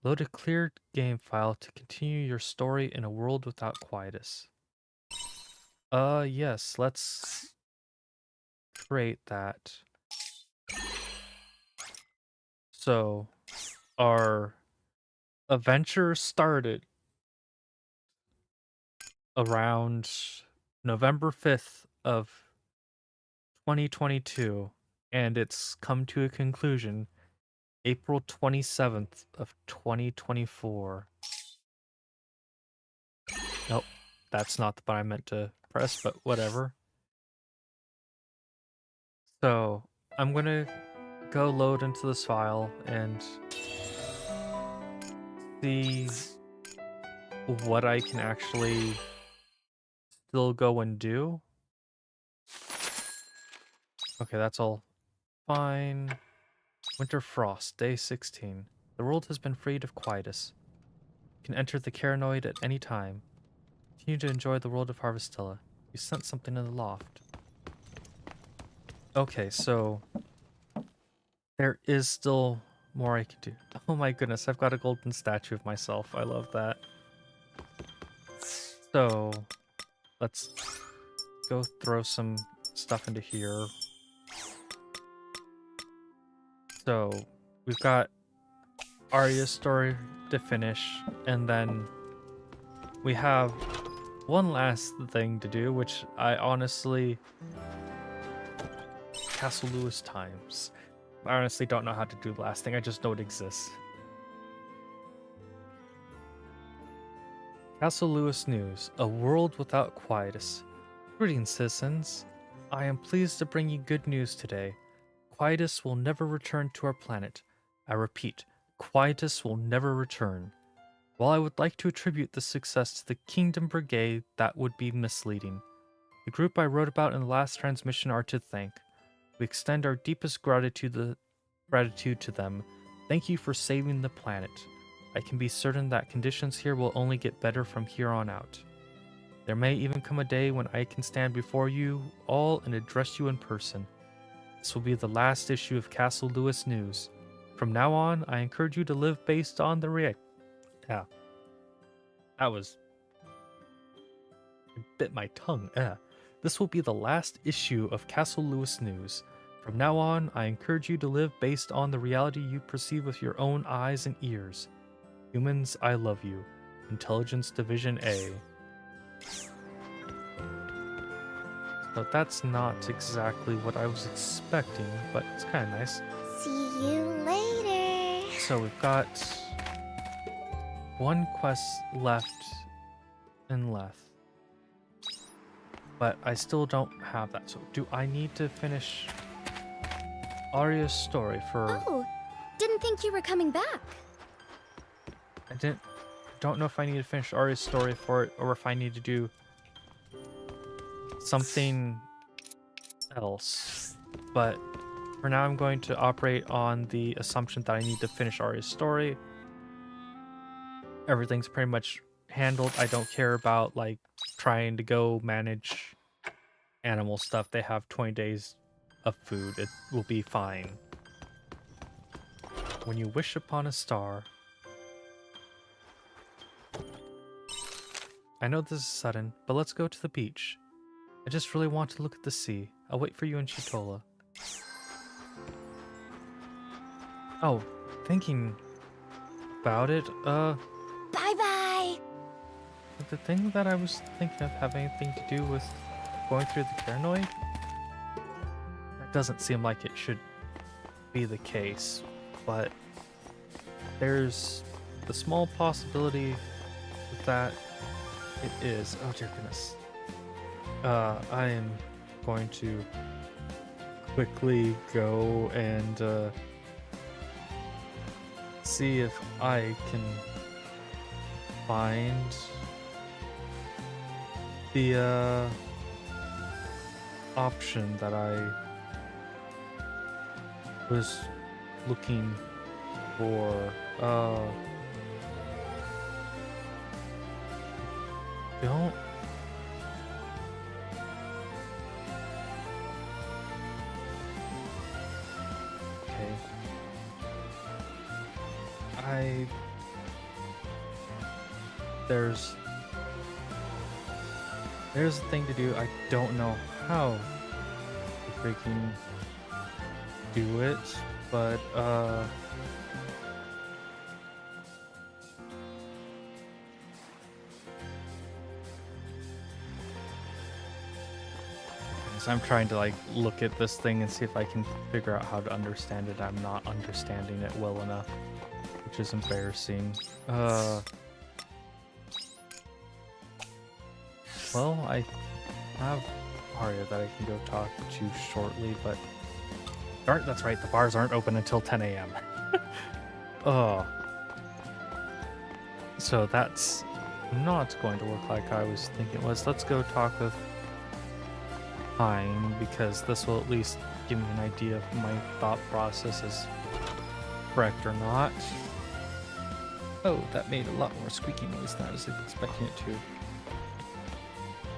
Load a cleared game file to continue your story in a world without quietus. Yes, let's create that. So, our adventure started around November 5th of 2022, and it's come to a conclusion April 27th of 2024. Nope, that's not the button I meant to press, but whatever. So, I'm gonna go load into this file and see what I can actually still go and do. Okay, that's all fine. Winter Frost, day 16. The world has been freed of quietus. You can enter the Caranoid at any time. Continue to enjoy the world of Harvestella. You sent something in the loft. Okay, so there is still more I can do. Oh my goodness, I've got a golden statue of myself. I love that. So, let's go throw some stuff into here. So, we've got Arya's story to finish, and then we have one last thing to do, which I honestly... Castle Lewis Times. I honestly don't know how to do the last thing, I just know it exists. Castle Lewis News, a world without quietus. Greetings, citizens. I am pleased to bring you good news today. Quietus will never return to our planet. I repeat, quietus will never return. While I would like to attribute this success to the Kingdom Brigade, that would be misleading. The group I wrote about in the last transmission are to thank. We extend our deepest gratitude to them. Thank you for saving the planet. I can be certain that conditions here will only get better from here on out. There may even come a day when I can stand before you all and address you in person. This will be the last issue of Castle Lewis News. From now on, I encourage you to live based on the Yeah. That was... It bit my tongue. This will be the last issue of Castle Lewis News. From now on, I encourage you to live based on the reality you perceive with your own eyes and ears. Humans, I love you. Intelligence Division A. So that's not exactly what I was expecting, but it's kind of nice. See you later. So we've got one quest left in Leth. But I still don't have that. So do I need to finish Arya's story for... Oh, didn't think you were coming back. I don't know if I need to finish Arya's story for it or if I need to do something else. But for now I'm going to operate on the assumption that I need to finish Arya's story. Everything's pretty much handled. I don't care about like trying to go manage animal stuff. They have 20 days of food. It will be fine. When you wish upon a star. I know this is sudden, but let's go to the beach. I just really want to look at the sea. I'll wait for you in Chitola. Oh, thinking about it, Bye-bye. did the thing that I was thinking of have anything to do with going through the Caranoid? That doesn't seem like it should be the case, but there's the small possibility that it is. Oh dear goodness. I am going to quickly go and see if I can find the option that I was looking for. Don't. Okay. There's a thing to do. I don't know how to freaking do it, but so I'm trying to like look at this thing and see if I can figure out how to understand it. I'm not understanding it well enough, which is embarrassing. Well, I have Arya that I can go talk to shortly, but darn, that's right, the bars aren't open until 10 a.m. Oh. So that's not going to work like I was thinking it was. Let's go talk with Hein, because this will at least give me an idea if my thought process is correct or not. Oh, that made a lot more squeaky noise than I was expecting it to.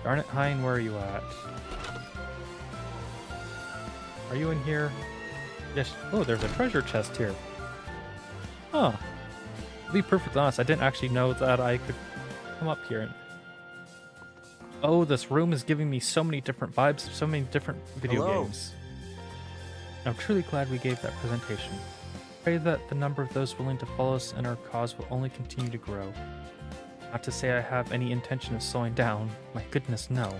Darn it, Hein, where are you at? Are you in here? Yes. Oh, there's a treasure chest here. Huh. To be perfectly honest, I didn't actually know that I could come up here and... Oh, this room is giving me so many different vibes of so many different video games. I'm truly glad we gave that presentation. Pray that the number of those willing to follow us in our cause will only continue to grow. Not to say I have any intention of slowing down. My goodness, no.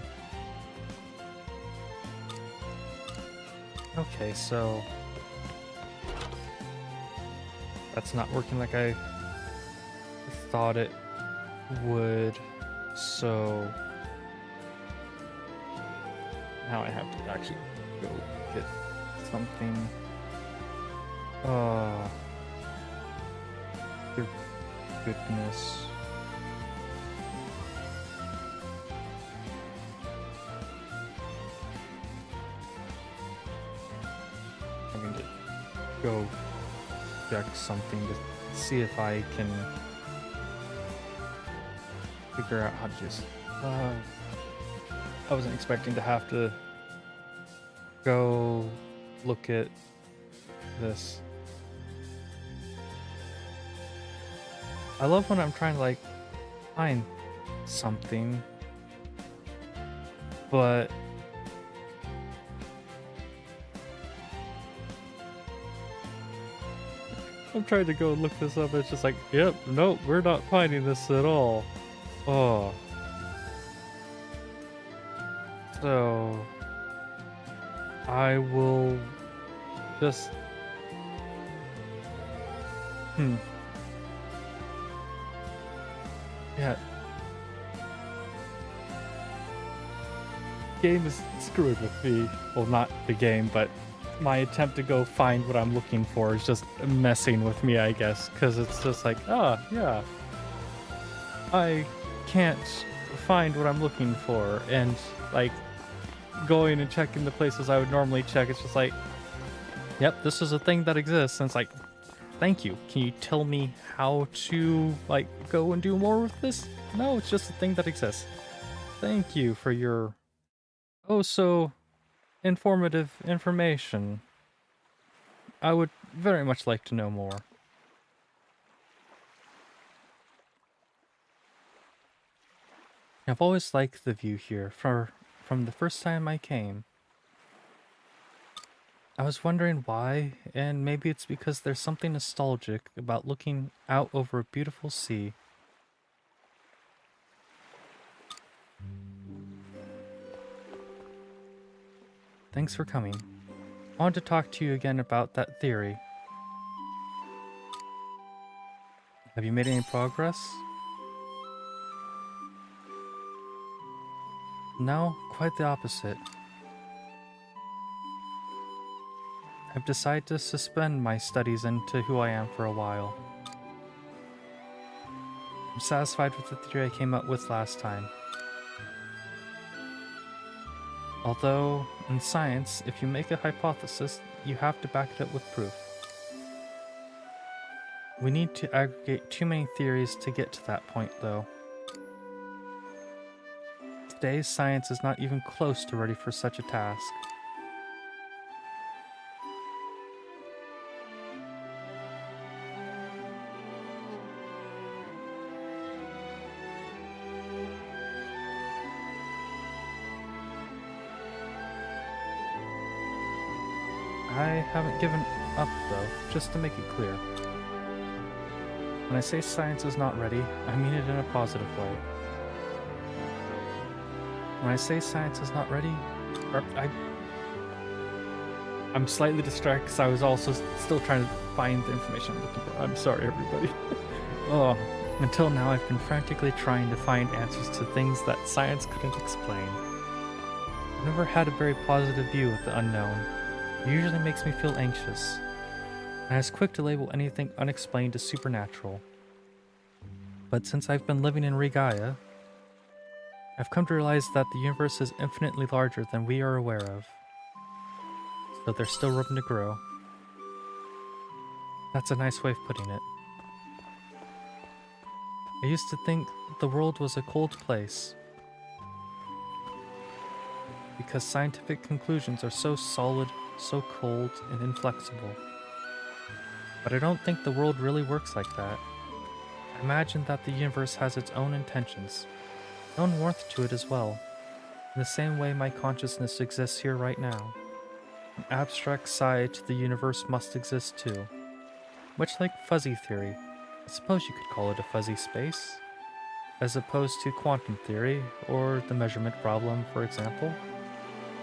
Okay, so... that's not working like I thought it would. So now I have to actually go get something. Good goodness. I'm going to go check something to see if I can figure out how to just. I wasn't expecting to have to go look at this. I love when I'm trying to like find something, but I'm trying to go look this up. It's just like, yep, nope, we're not finding this at all. Oh. So I will just yeah. Game is screwed with me. Well, not the game, but my attempt to go find what I'm looking for is just messing with me, I guess, because it's just like, yeah, I can't find what I'm looking for, and like going and checking the places I would normally check, it's just like, yep, this is a thing that exists, and it's like, thank you. Can you tell me how to like go and do more with this? No, it's just a thing that exists. Thank you for your oh so informative information. I would very much like to know more. I've always liked the view here from the first time I came. I was wondering why, and maybe it's because there's something nostalgic about looking out over a beautiful sea. Thanks for coming. I wanted to talk to you again about that theory. Have you made any progress? No, quite the opposite. I've decided to suspend my studies into who I am for a while. I'm satisfied with the theory I came up with last time. Although, in science, if you make a hypothesis, you have to back it up with proof. We need to aggregate too many theories to get to that point, though. Today's science is not even close to ready for such a task. I haven't given up, though, just to make it clear. When I say science is not ready, I mean it in a positive way. When I say science is not ready, I'm slightly distracted because I was also still trying to find the information I'm looking for. I'm sorry, everybody. Until now, I've been frantically trying to find answers to things that science couldn't explain. I've never had a very positive view of the unknown. It usually makes me feel anxious, and I was quick to label anything unexplained as supernatural. But since I've been living in Regaia, I've come to realize that the universe is infinitely larger than we are aware of. So there's still room to grow. That's a nice way of putting it. I used to think the world was a cold place, because scientific conclusions are so solid, so cold, and inflexible. But I don't think the world really works like that. I imagine that the universe has its own intentions, its own warmth to it as well, in the same way my consciousness exists here right now. An abstract side to the universe must exist too. Much like fuzzy theory, I suppose you could call it a fuzzy space, as opposed to quantum theory, or the measurement problem, for example.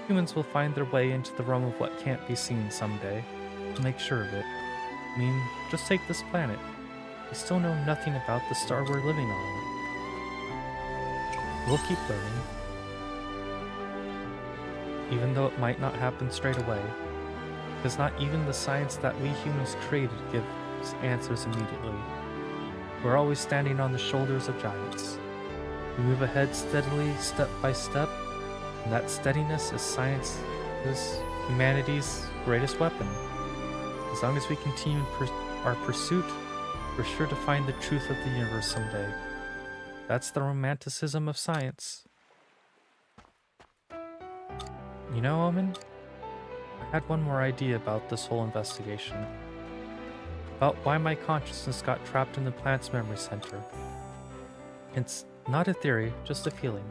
Humans will find their way into the realm of what can't be seen someday, and make sure of it. I mean, just take this planet. We still know nothing about the star we're living on. We'll keep learning, even though it might not happen straight away, because not even the science that we humans created gives answers immediately. We're always standing on the shoulders of giants. We move ahead steadily, step by step, and that steadiness is humanity's greatest weapon. As long as we continue our pursuit, we're sure to find the truth of the universe someday. That's the romanticism of science. You know, Omen, I had one more idea about this whole investigation. About why my consciousness got trapped in the plant's memory center. It's not a theory, just a feeling.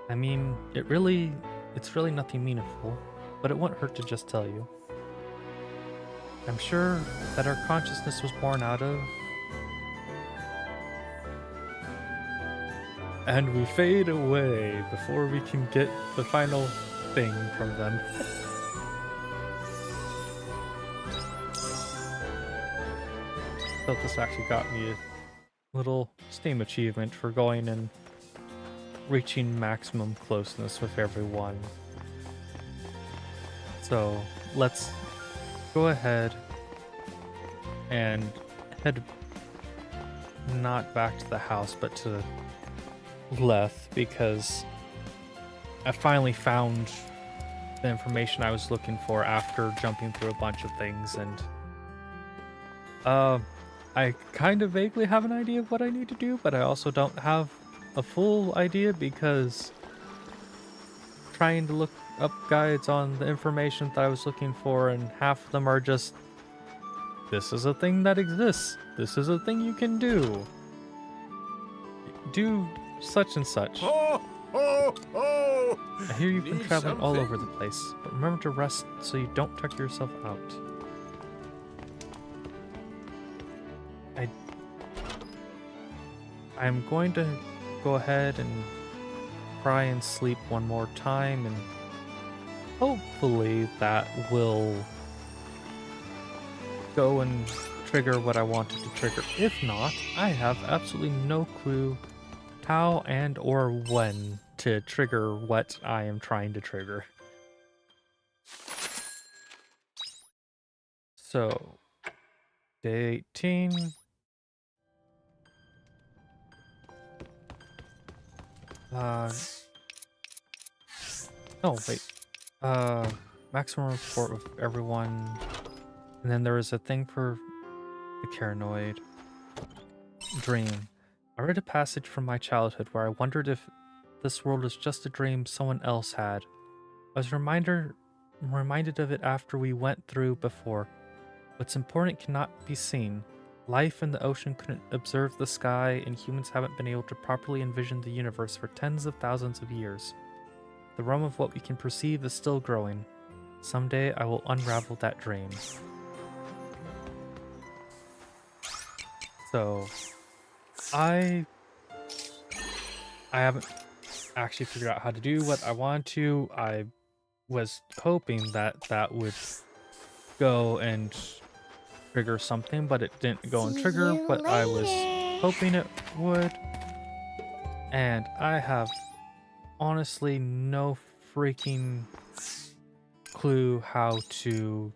I mean, it's really nothing meaningful, but it won't hurt to just tell you. I'm sure that our consciousness was born out of... And we fade away before we can get the final thing from them. So this actually got me a little Steam achievement for going and reaching maximum closeness with everyone. So let's go ahead and head not back to the house, but to Leth, because I finally found the information I was looking for after jumping through a bunch of things, and I kind of vaguely have an idea of what I need to do, but I also don't have a full idea because trying to look up guides on the information that I was looking for, and half of them are just, this is a thing that exists, this is a thing you can do. Do such and such. Ho, ho, ho! I hear you've been Need traveling all over the something? place, but remember to rest so you don't tuck yourself out. I'm going to go ahead and try and sleep one more time, and hopefully that will go and trigger what I wanted to trigger. If not, I have absolutely no clue how and or when to trigger what I am trying to trigger. So, day 18. Oh, wait. Maximum report with everyone. And then there was a thing for the Caranoid. Dream. I read a passage from my childhood where I wondered if this world was just a dream someone else had. I was reminded of it after we went through before. What's important cannot be seen. Life in the ocean couldn't observe the sky, and humans haven't been able to properly envision the universe for tens of thousands of years. The realm of what we can perceive is still growing. Someday I will unravel that dream. So, I haven't actually figured out how to do what I want to. I was hoping that that would go and trigger something, but it didn't go and See trigger you what I was later. hoping it would. And I have honestly no freaking clue how to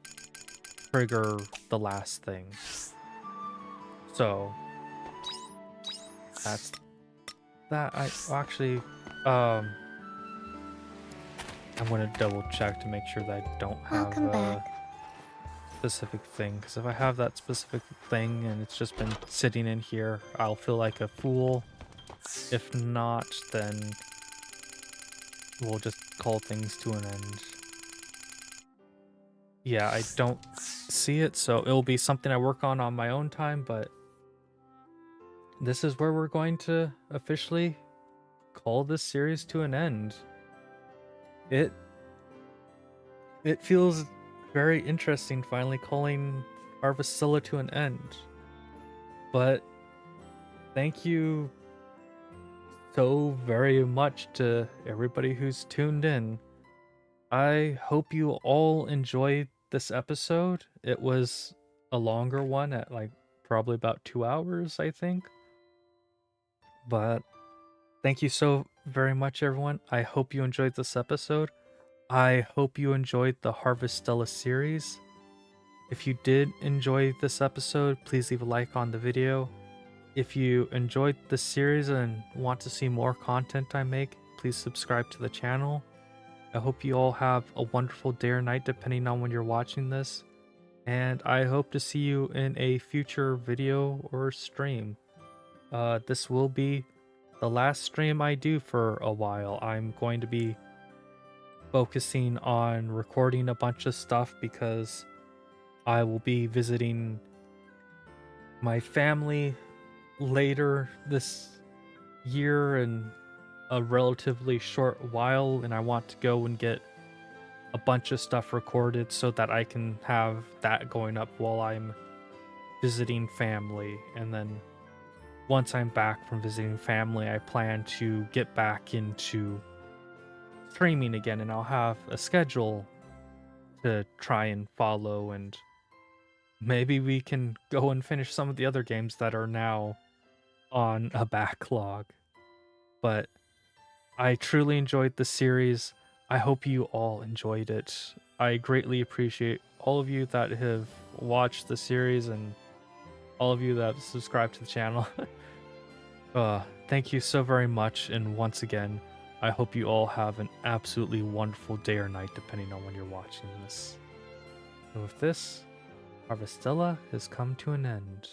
trigger the last thing. So that's that. I actually I'm gonna double check to make sure that I don't have Welcome a back. specific thing, because if I have that specific thing and it's just been sitting in here, I'll feel like a fool. If not, then we'll just call things to an end. Yeah, I don't see it, so it'll be something I work on my own time, but this is where we're going to officially call this series to an end. It feels very interesting finally calling Harvestella to an end. But thank you so very much to everybody who's tuned in. I hope you all enjoyed this episode. It was a longer one at like probably about 2 hours, I think. But thank you so very much, everyone. I hope you enjoyed this episode. I hope you enjoyed the Harvestella series. If you did enjoy this episode, please leave a like on the video. If you enjoyed the series and want to see more content I make, please subscribe to the channel. I hope you all have a wonderful day or night depending on when you're watching this. And I hope to see you in a future video or stream. This will be the last stream I do for a while. I'm going to be focusing on recording a bunch of stuff because I will be visiting my family later this year in a relatively short while, and I want to go and get a bunch of stuff recorded so that I can have that going up while I'm visiting family. And then once I'm back from visiting family, I plan to get back into streaming again, and I'll have a schedule to try and follow, and maybe we can go and finish some of the other games that are now on a backlog. But I truly enjoyed the series. I hope you all enjoyed it. I greatly appreciate all of you that have watched the series and all of you that have subscribed to the channel. Thank you so very much, and once again, I hope you all have an absolutely wonderful day or night depending on when you're watching this. And with this, Harvestella has come to an end.